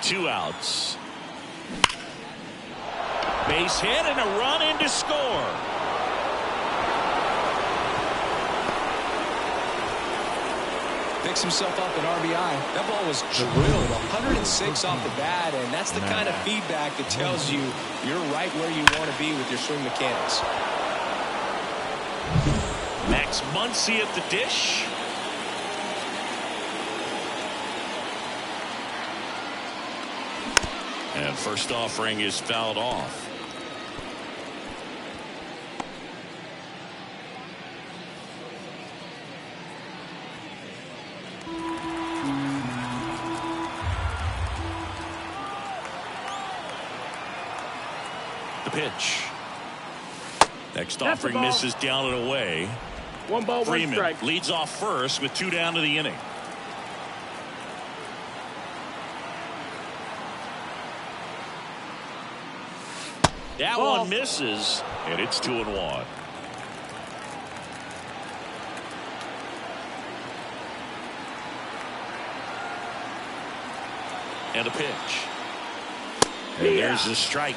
A: Two outs. Base hit and a run in to score.
B: Picks himself up an RBI. That ball was drilled 106 off the bat, and that's the kind of feedback that tells you you're right where you want to be with your swing mechanics.
A: Max Muncy at the dish. And first offering is fouled off. The pitch. Next offering misses down and away.
C: 1 ball, 1
A: Freeman
C: strike.
A: leads off first with 2 down to the inning. That one misses, and it's 2-1. And a pitch. And there's the strike.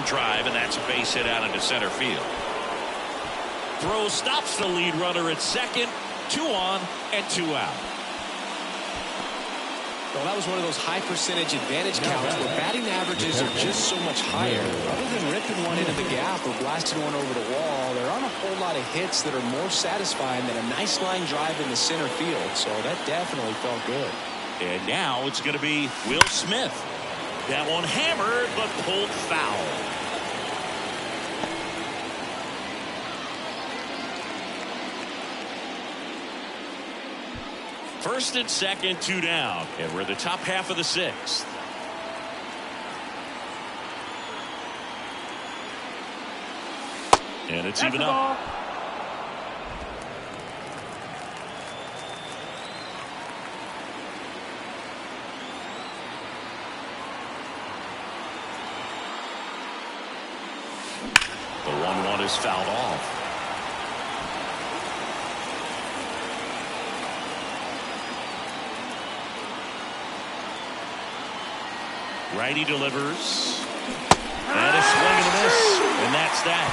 A: Drive, and that's a base hit out into center field. Throw stops the lead runner at second. 2 on and 2 out.
B: Well, that was one of those high percentage advantage counts where batting averages are just so much higher. Other than ripping one into the gap or blasting one over the wall, there aren't a whole lot of hits that are more satisfying than a nice line drive in the center field. So that definitely felt good.
A: And now it's going to be Will Smith. That one hammered but pulled foul. First and second, 2 down, and we're in the top half of the 6th. And it's even up. The 1-1 is fouled off. Righty delivers. And a swing and a miss. And that's that.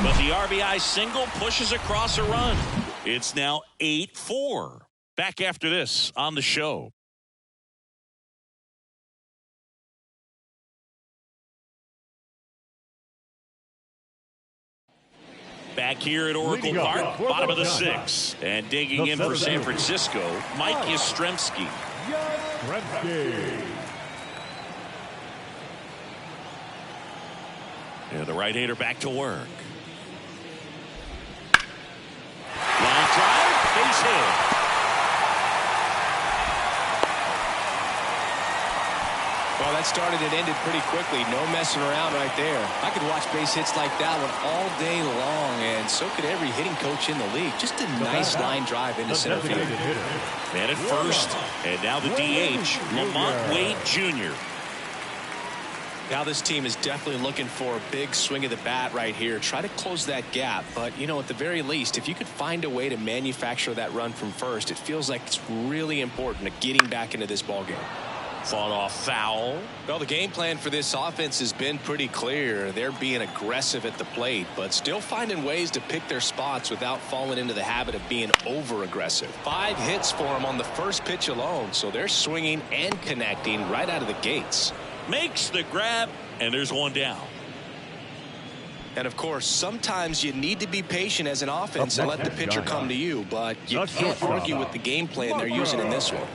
A: But the RBI single pushes across a run. It's now 8-4. Back after this on the show. Back here at Oracle Park, bottom of the 6th. And digging in for San Francisco, Mike Yastrzemski. And the right-hander back to work. Line drive, base hit.
B: Well, that started and ended pretty quickly. No messing around right there. I could watch base hits like that one all day long, and so could every hitting coach in the league. Just a nice line drive into center field.
A: Man at first, and now the DH, Lamont Wade Jr.
B: Now this team is definitely looking for a big swing of the bat right here. Try to close that gap. But, you know, at the very least, if you could find a way to manufacture that run from first, it feels like it's really important to getting back into this ballgame.
A: Fought off foul.
B: Well, the game plan for this offense has been pretty clear. They're being aggressive at the plate, but still finding ways to pick their spots without falling into the habit of being over-aggressive. 5 hits for them on the first pitch alone, so they're swinging and connecting right out of the gates.
A: Makes the grab, and there's one down.
B: And, of course, sometimes you need to be patient as an offense and let the pitcher come to you, but you can't argue with the game plan they're using in this one.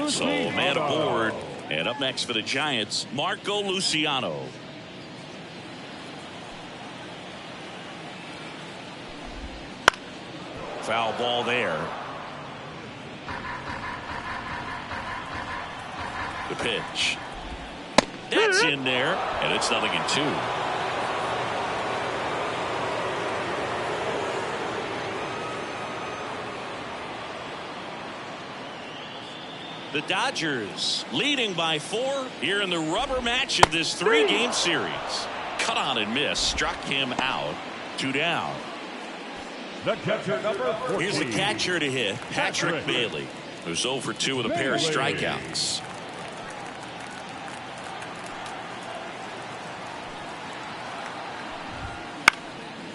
A: So, man aboard. And up next for the Giants, Marco Luciano. Foul ball there. The pitch. That's in there, and it's 0-2. The Dodgers leading by 4 here in the rubber match of this 3-game series. Cut on and miss, struck him out. 2 down.
D: The catcher, number 14.
A: Here's the catcher to hit, Patrick Bailey, who's 0 for 2 with a pair of strikeouts.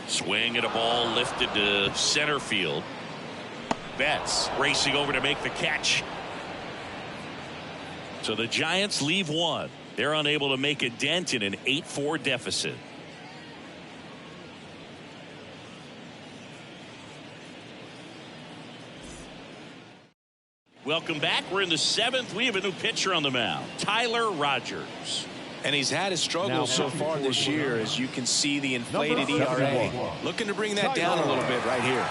A: Swing at a ball lifted to center field. Betts racing over to make the catch. So the Giants leave 1. They're unable to make a dent in an 8-4 deficit. Welcome back. We're in the 7th. We have a new pitcher on the mound, Tyler Rogers.
B: And he's had his struggles so far this year, as you can see the inflated ERA. Looking to bring that down a little bit right here.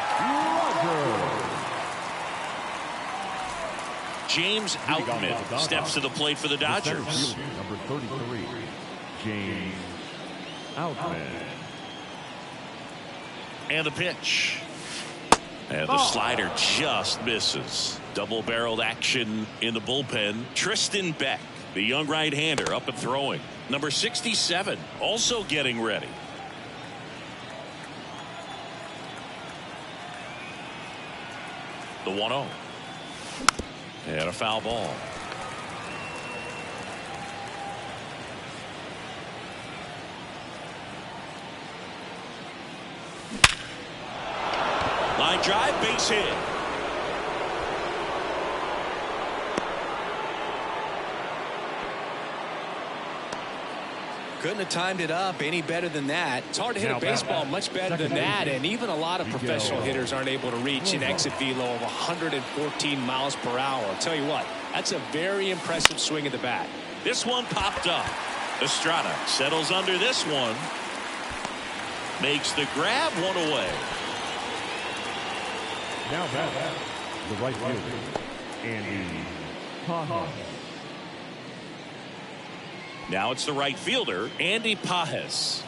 A: James Outman steps to the plate for the Dodgers.
D: Number 33, James Outman.
A: And the pitch. And the slider just misses. Double-barreled action in the bullpen. Tristan Beck, the young right-hander, up and throwing. Number 67, also getting ready. The 1-0. And a foul ball. Line drive, base hit.
B: Couldn't have timed it up any better than that. It's hard to hit a baseball much better than that, and even a lot of professional hitters aren't able to reach an exit velo of 114 miles per hour. I'll tell you what, that's a very impressive swing of the bat.
A: This one popped up. Estrada settles under this one. Makes the grab, 1 away.
D: Now back, the right fielder, Andy Pajes.
A: Now it's the right fielder, Andy Pajes.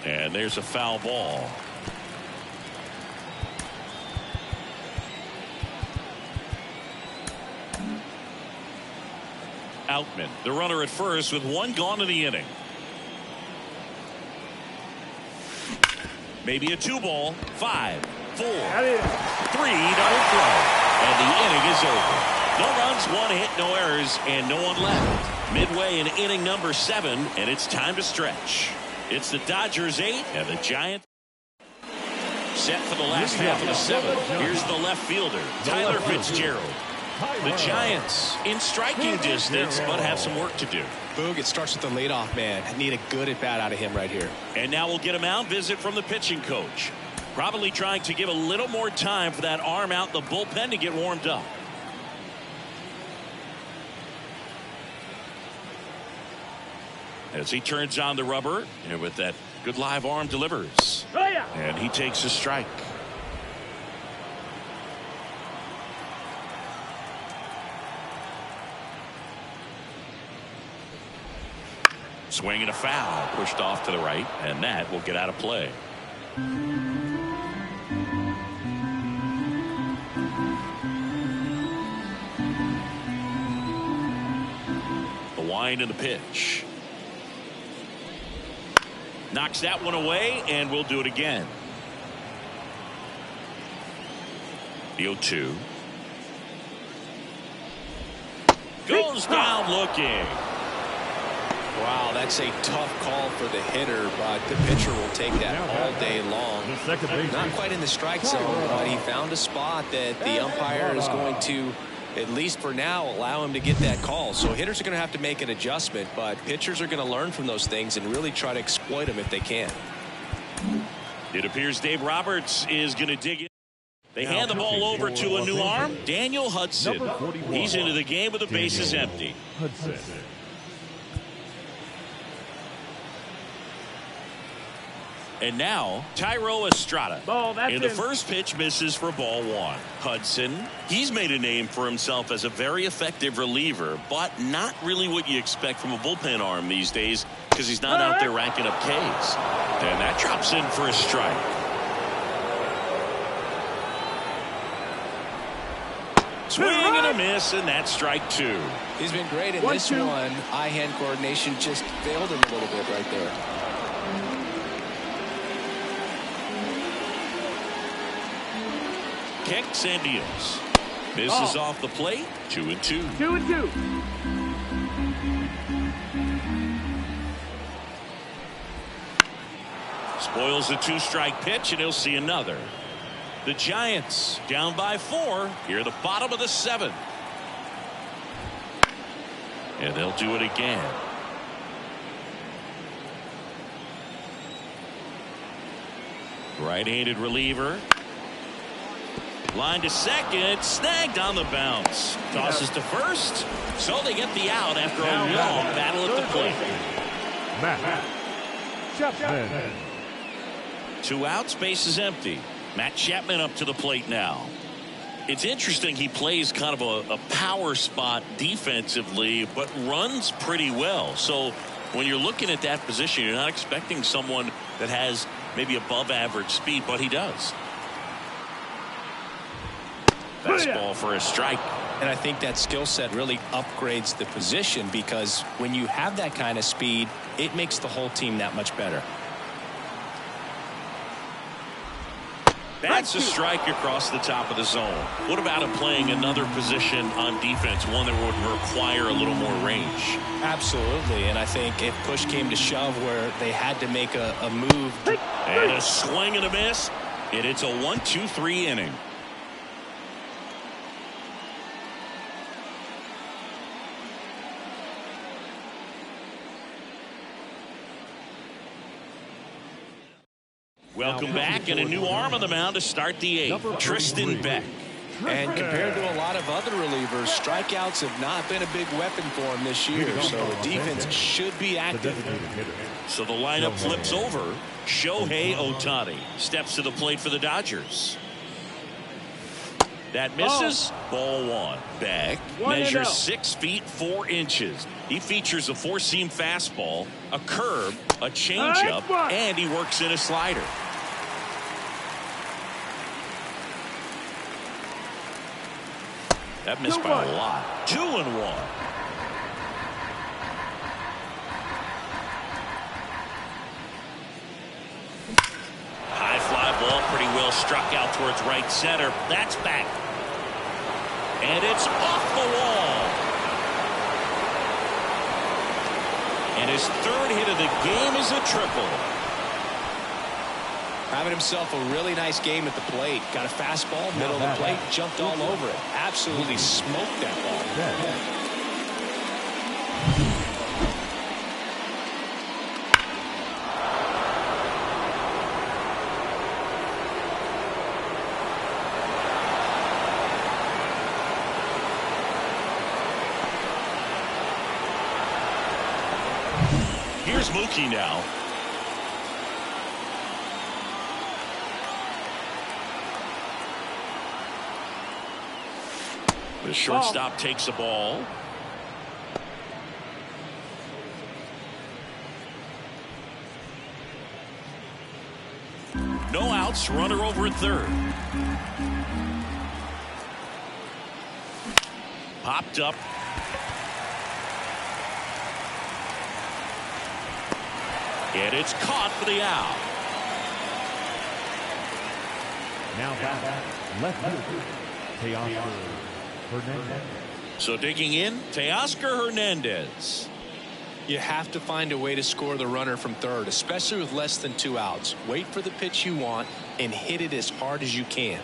A: And there's a foul ball. Outman, the runner at first with 1 gone in the inning. Maybe a 2-ball. 5, 4, 3, don't throw. And the inning is over. No runs, 1 hit, no errors, and no one left. Midway in inning number 7, and it's time to stretch. It's the Dodgers 8 and the Giants set for the last half of the 7th. Here's the left fielder, Tyler Fitzgerald. The Giants in striking distance, but have some work to do.
B: Boog, it starts with the leadoff man. Need a good at-bat out of him right here.
A: And now we'll get a mound visit from the pitching coach. Probably trying to give a little more time for that arm out in the bullpen to get warmed up. As he turns on the rubber, and with that good live arm delivers. And he takes a strike. Swing and a foul, pushed off to the right, and that will get out of play. Wind in the pitch. Knocks that one away, and we'll do it again. The 0-2. Goes down looking.
B: Wow, that's a tough call for the hitter, but the pitcher will take that all day long. Not quite in the strike zone, but he found a spot that the umpire is going to, at least for now, allow him to get that call. So hitters are going to have to make an adjustment, but pitchers are going to learn from those things and really try to exploit them if they can.
A: It appears Dave Roberts is going to dig in. They hand the ball over to a new arm, Daniel Hudson. He's into the game with the bases empty. And now, Thairo Estrada. And the first pitch misses for ball one. Hudson, he's made a name for himself as a very effective reliever, but not really what you expect from a bullpen arm these days because he's not out there racking up Ks. And that drops in for a strike. Swing and a miss, and that's strike two.
B: He's been great in this one. Eye-hand coordination just failed him a little bit right there.
A: Kicks and deals. Misses off the plate. 2-2.
C: 2-2.
A: Spoils the two-strike pitch, and he'll see another. The Giants down by 4 here at the bottom of the 7th. And they'll do it again. Right-handed reliever. Line to second, snagged on the bounce. Tosses to first, so they get the out after a long battle at the plate.
D: Matt Chapman.
A: 2 outs, base is empty. Matt Chapman up to the plate now. It's interesting, he plays kind of a power spot defensively, but runs pretty well. So when you're looking at that position, you're not expecting someone that has maybe above average speed, but he does. Fastball for a strike.
B: And I think that skill set really upgrades the position because when you have that kind of speed, it makes the whole team that much better.
A: That's a strike across the top of the zone. What about him playing another position on defense, one that would require a little more range?
B: Absolutely, and I think if push came to shove where they had to make a move.
A: And a swing and a miss, and it's a 1-2-3 inning. Welcome back, and a new arm on the mound to start the 8th, Tristan Beck.
B: And compared to a lot of other relievers, strikeouts have not been a big weapon for him this year, so the defense should be active.
A: So the lineup flips over. Shohei Ohtani steps to the plate for the Dodgers. That misses. Ball one. Beck measures 6 feet 4 inches. He features a 4-seam fastball, a curve, a changeup, and he works in a slider. That missed by a lot. 2-1. High fly ball, pretty well struck out towards right center. That's back. And it's off the wall. And his 3rd hit of the game is a triple.
B: Having himself a really nice game at the plate. Got a fastball, middle of the plate, jumped all over it. Absolutely smoked that ball.
A: Here's Mookie now. The shortstop takes the ball. No outs, runner over at 3rd. Popped up. And it's caught for the out.
D: Now back, left fielder, Teoscar Hernandez.
A: So digging in, Teoscar Hernandez.
B: You have to find a way to score the runner from third, especially with less than 2 outs. Wait for the pitch you want and hit it as hard as you can.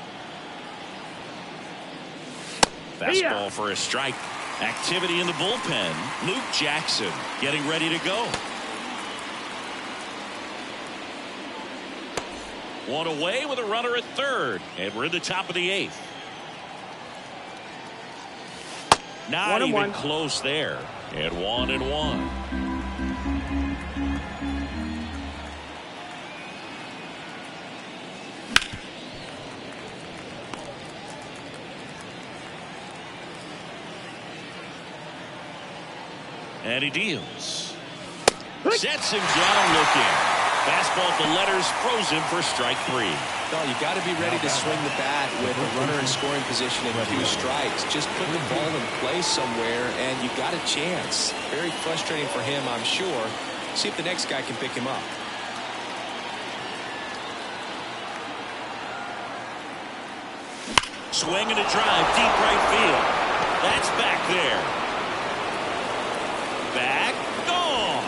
A: Fastball for a strike. Activity in the bullpen. Luke Jackson getting ready to go. One away with a runner at third, and we're in the top of the 8th. Not even close there. And 1-1. And he deals. Sets him down looking. Fastball at the letters, frozen for strike 3.
B: No, you got to be ready to swing the bat with a runner in scoring position and 2 strikes. Just put the ball in play somewhere, and you got a chance. Very frustrating for him, I'm sure. See if the next guy can pick him up.
A: Swing and a drive, deep right field. That's back there. Back, gone.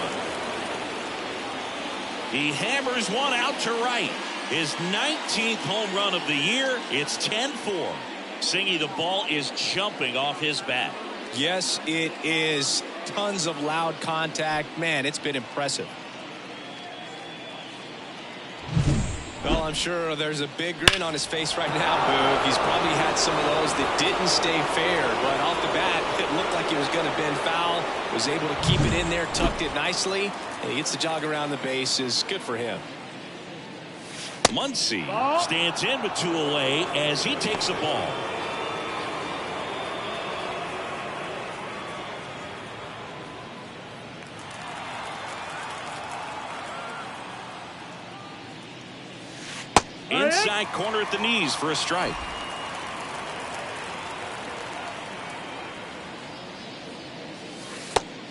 A: He hammers one out to right. His 19th home run of the year. It's 10-4. Singy, the ball is jumping off his bat.
B: Yes, it is. Tons of loud contact. Man, it's been impressive. Well, I'm sure there's a big grin on his face right now, Boog. He's probably had some of those that didn't stay fair, but off the bat, it looked like it was going to bend foul. Was able to keep it in there, tucked it nicely, and he gets the jog around the bases. Good for him.
A: Muncy stands in with 2 away as he takes a ball. Inside corner at the knees for a strike.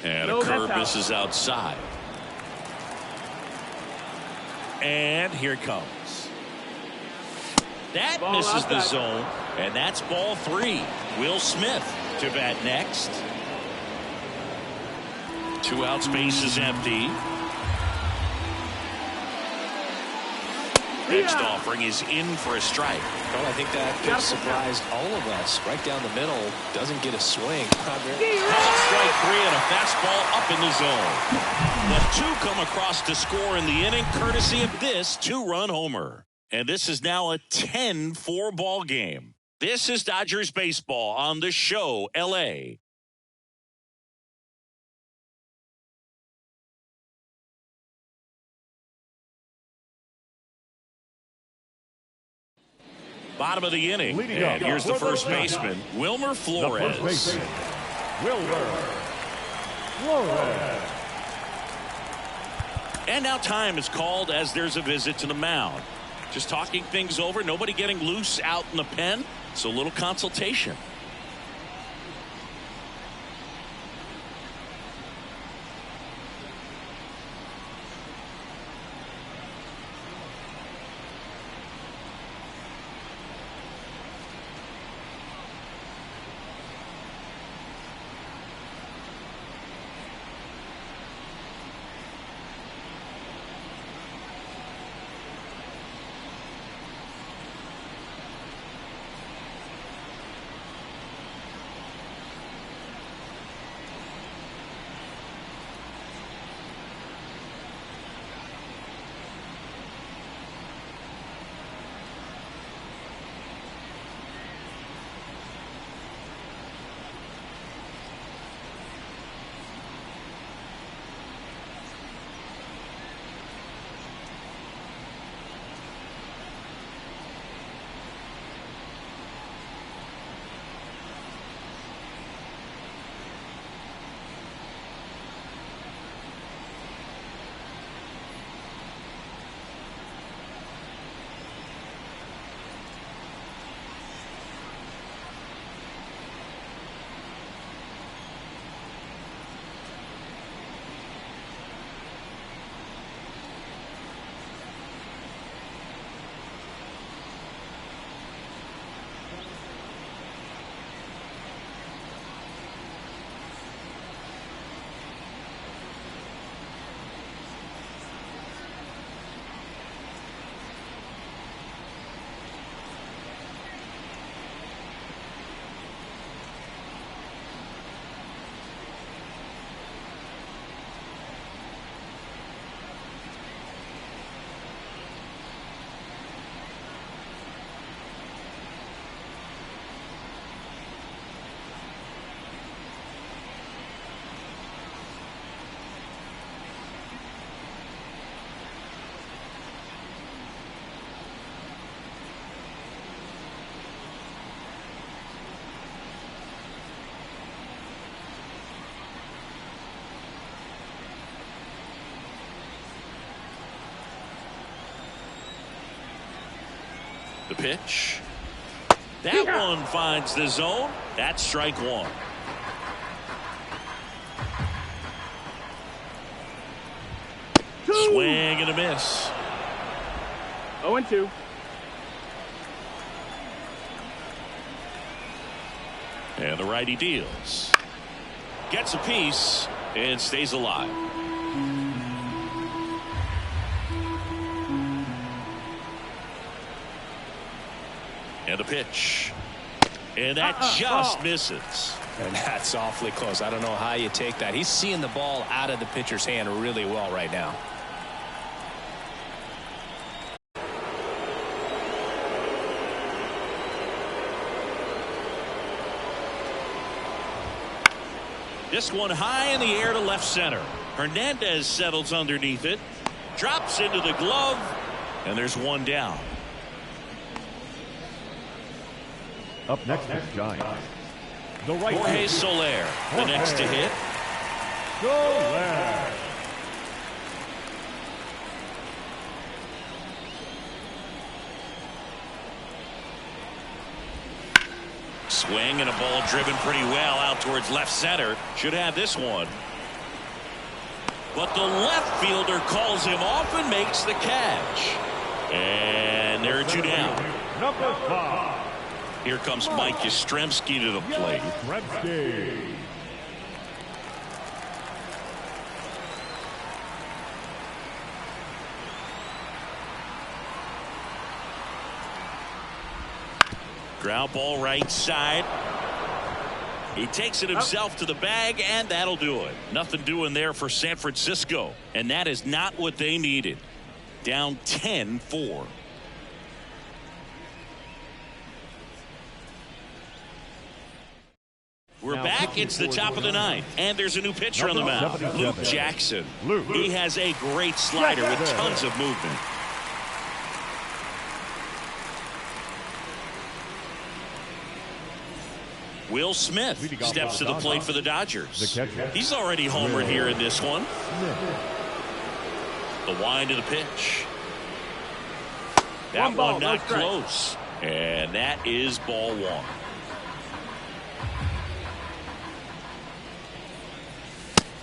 A: And a curve misses outside. And here it comes. That misses the zone, and that's ball 3. Will Smith to bat next. 2 outs, base is empty. Next offering is in for a strike.
B: Well, I think that pitch surprised all of us. Right down the middle, doesn't get a swing.
A: Strike 3 and a fastball up in the zone. The 2 come across to score in the inning, courtesy of this 2-run homer. And this is now a 10-4 ball game. This is Dodgers baseball on the show, LA. Bottom of the inning. And here's the first baseman, Wilmer Flores. And now time is called as there's a visit to the mound. Just talking things over. Nobody getting loose out in the pen. So a little consultation. The pitch. That one finds the zone. That's strike one. Swing and a miss.
C: 0-2.
A: And the righty deals. Gets a piece and stays alive. And the pitch. And that just misses.
B: And that's awfully close. I don't know how you take that. He's seeing the ball out of the pitcher's hand really well right now.
A: This one high in the air to left center. Hernandez settles underneath it. Drops into the glove. And there's one down.
D: Up next is Giants. The right
A: Jorge Soler, the next to hit.
D: Soler.
A: Swing and a ball driven pretty well out towards left center. Should have this one. But the left fielder calls him off and makes the catch. And there are two down.
D: Number 5.
A: Here comes Mike Yastrzemski to the plate.
D: Yastrzemski.
A: Ground ball right side. He takes it himself to the bag, and that'll do it. Nothing doing there for San Francisco, and that is not what they needed. Down 10-4. We're back. It's the top of the ninth, and there's a new pitcher on the mound, Luke Jackson. He has a great slider with tons of movement. Will Smith steps to the plate for the Dodgers. He's already homered here in this one. The wind of the pitch. That one not close. And that is ball one.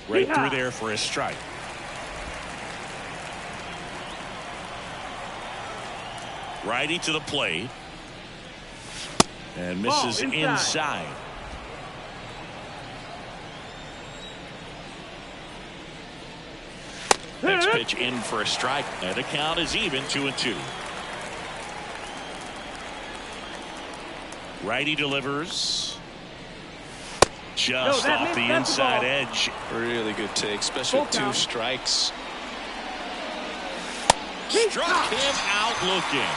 A: Right through there for a strike. Righty to the plate. And misses inside. Next pitch in for a strike. And the count is even 2-2. Righty delivers. Just off the inside edge.
B: Really good take, especially with 2 strikes.
A: Struck him out looking.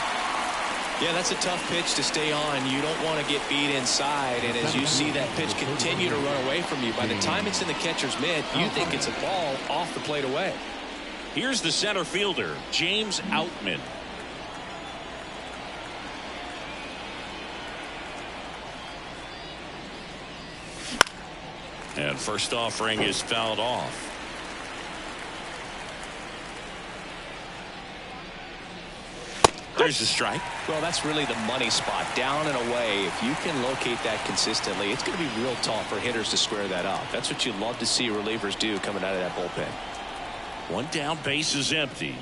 B: Yeah, that's a tough pitch to stay on. You don't want to get beat inside, and as you see that pitch continue to run away from you, by the time it's in the catcher's mitt, you think it's a ball off the plate away.
A: Here's the center fielder, James Outman. And first offering is fouled off. There's the strike.
B: Well, that's really the money spot, down and away. If you can locate that consistently, it's going to be real tough for hitters to square that up. That's what you love to see relievers do coming out of that bullpen.
A: One down, base is empty.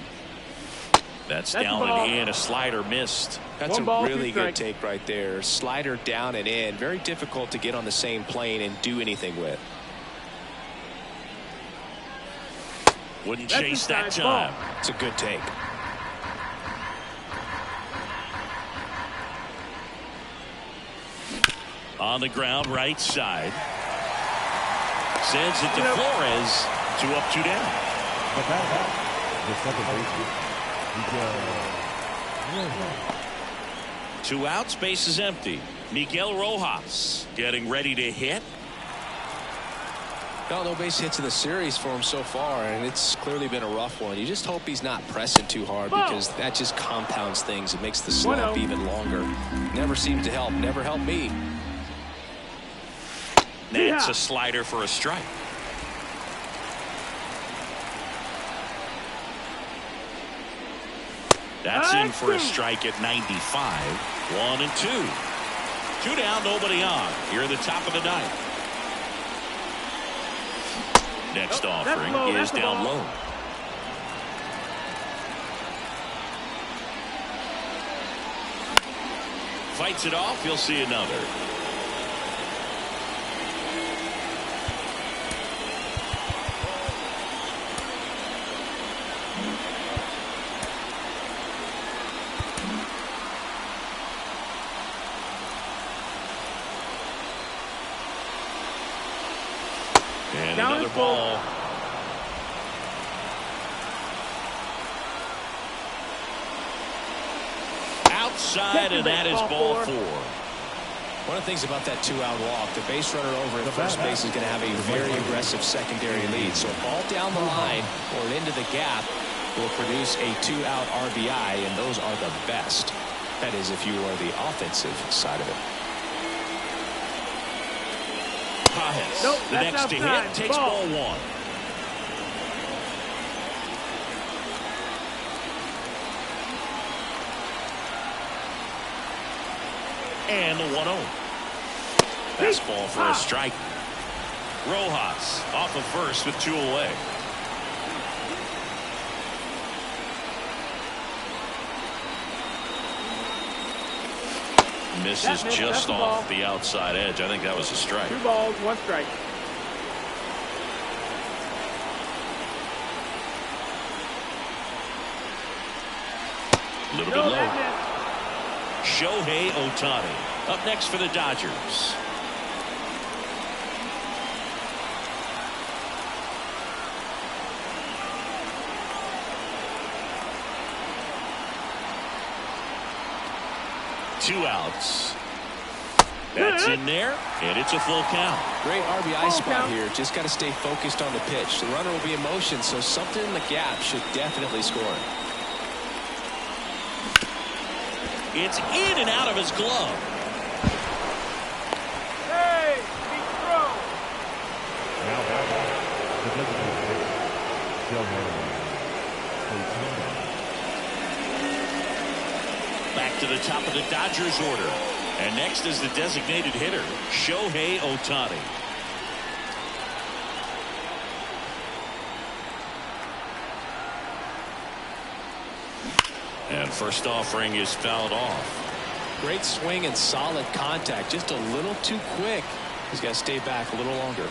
A: That's down and in. A slider missed.
B: That's a really good take right there. Slider down and in. Very difficult to get on the same plane and do anything with.
A: Wouldn't chase that time.
B: It's a good take.
A: On the ground, right side. Sends it to Flores. 2 up, 2 down.
D: The second baseman.
A: 2 outs, base is empty. Miguel Rojas getting ready to hit.
B: No base hits in the series for him so far, and it's clearly been a rough one. You just hope he's not pressing too hard, because that just compounds things. It makes the slump even longer. Never seems to help. Never helped me.
A: That's a slider for a strike. That's in for a strike at 95. 1-2. 2 down, nobody on. Here at the top of the ninth. Next offering is down low. Fights it off. He'll see another. And another ball. Outside, and that is ball 4.
B: One of the things about that 2-out walk, the base runner over at first base is going to have a very aggressive secondary lead. So a ball down the line or into the gap will produce a 2-out RBI, and those are the best. That is, if you are the offensive side of it.
A: Nope, the next to hit takes ball 1. And the 1-0. Fastball for a strike. Rojas off of first with 2 away. Misses just off the outside edge. I think that was a strike.
C: 2 balls, 1 strike.
A: A little bit low. Shohei Ohtani up next for the Dodgers. Two outs. That's in there, and it's a full count.
B: Great RBI spot here. Just got to stay focused on the pitch. The runner will be in motion, so something in the gap should definitely score.
A: It's in and out of his glove.
C: Hey, big throw.
D: Now the designated
A: Back to the top of the Dodgers order. And next is the designated hitter, Shohei Ohtani. And first offering is fouled off.
B: Great swing and solid contact. Just a little too quick. He's got to stay back a little longer.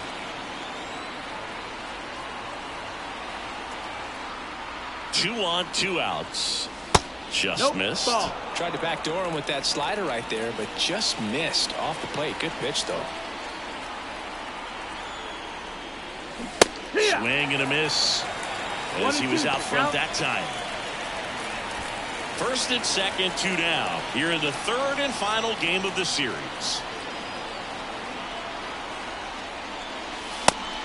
A: Two on, 2 outs. Just missed.
C: Ball.
B: Tried to backdoor him with that slider right there, but just missed off the plate. Good pitch, though.
A: Swing and a miss as he was out front that time. First and second, 2 down. Here in the third and final game of the series.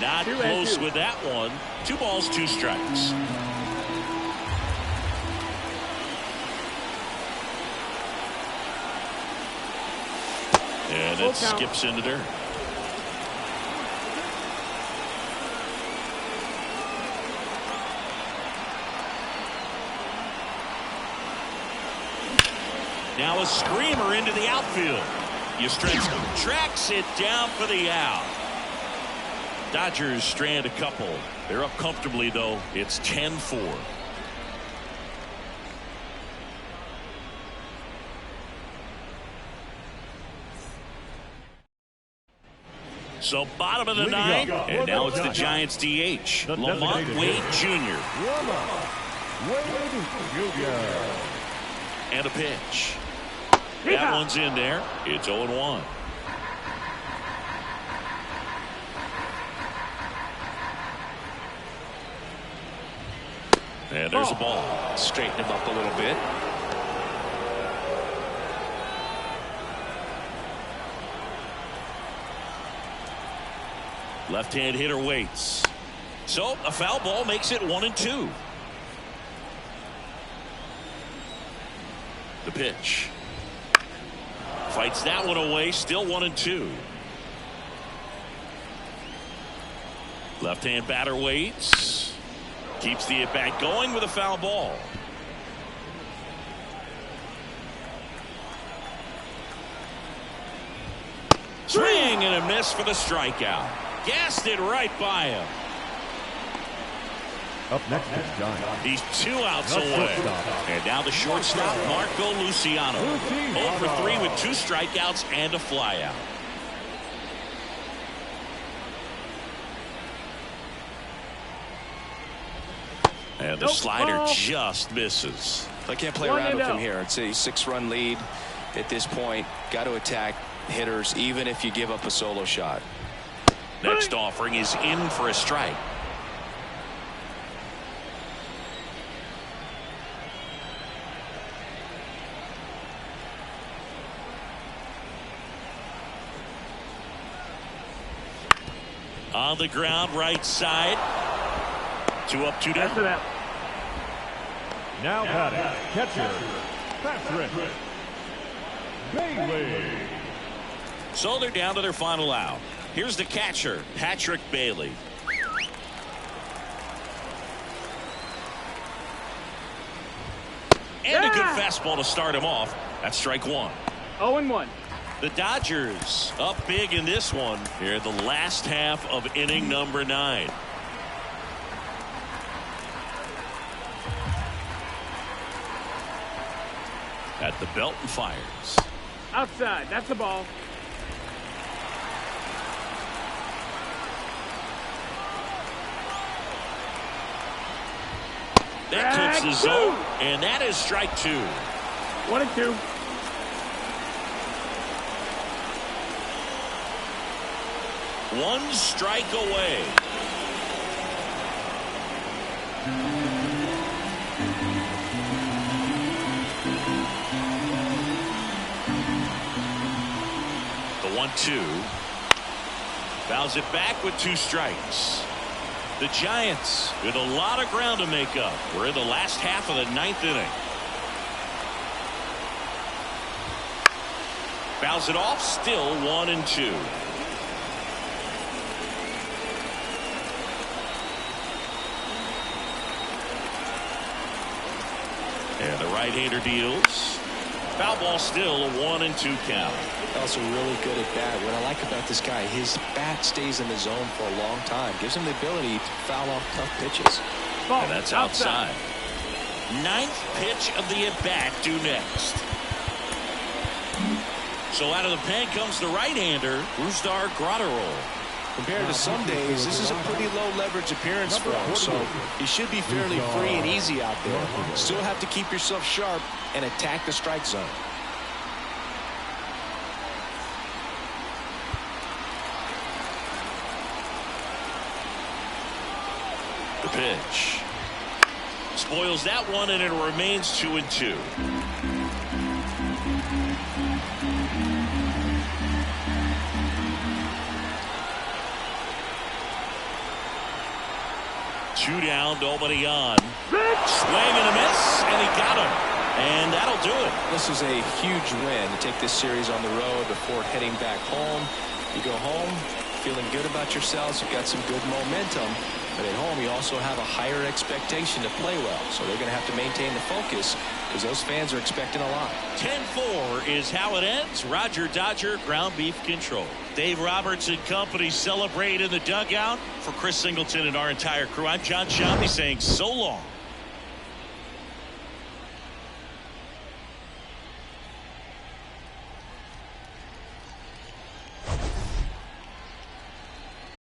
A: Not close with that one. 2 balls, 2 strikes. And it skips into dirt. Now a screamer into the outfield. Yastrzemski tracks it down for the out. Dodgers strand a couple. They're up comfortably, though. It's 10-4. So bottom of the ninth, and now it's the Giants DH, Lamont Wade Jr. And a pitch. That one's in there. It's 0-1. And there's a ball.
B: Straighten him up a little bit.
A: Left-hand hitter waits. So a foul ball makes it 1-2. The pitch. Fights that one away. Still 1-2. Left-hand batter waits. Keeps the at-bat going with a foul ball. Swing and a miss for the strikeout. Gassed it right by him.
D: Up next is Giants.
A: He's 2 outs away. And now the shortstop, Marco Luciano. 0 for 3 with 2 strikeouts and a flyout. And the slider just misses.
B: I can't play around with him here. It's a 6-run lead at this point. Got to attack hitters even if you give up a solo shot.
A: Next offering is in for a strike. On the ground, right side. 2 up, 2 down.
D: Now batting, catcher, Patrick Bailey.
A: So they're down to their final out. Here's the catcher, Patrick Bailey. And a good fastball to start him off. That's strike 1.
C: 0-1.
A: The Dodgers up big in this one here in the last half of inning number 9. At the belt and fires.
C: Outside. That's the ball.
A: That clips the zone, and that is strike 2.
C: 1-2.
A: One strike away. The 1-2. Fouls it back with 2 strikes. The Giants with a lot of ground to make up. We're in the last half of the 9th inning. Fouls it off, still 1-2. And the right-hander deals. Foul ball, still a 1-2 count.
B: Also really good at bat. What I like about this guy, his bat stays in the zone for a long time. Gives him the ability to foul off tough pitches.
A: And that's outside. 9th pitch of the at-bat due next. So out of the pen comes the right-hander, Brusdar Graterol.
B: Compared to some days, this is a pretty low leverage appearance for him, so he should be fairly free and easy out there. Still have to keep yourself sharp and attack the strike zone.
A: The pitch. Spoils that one, and it remains 2-2. Two down, nobody on. Swing and a miss, and he got him. And that'll do it.
B: This is a huge win to take this series on the road before heading back home. You go home feeling good about yourselves. You've got some good momentum. But at home, you also have a higher expectation to play well. So they're going to have to maintain the focus because those fans are expecting a lot.
A: 10-4 is how it ends. Roger Dodger, ground beef control. Dave Roberts and company celebrate in the dugout. For Chris Singleton and our entire crew, I'm John Shelby saying so long.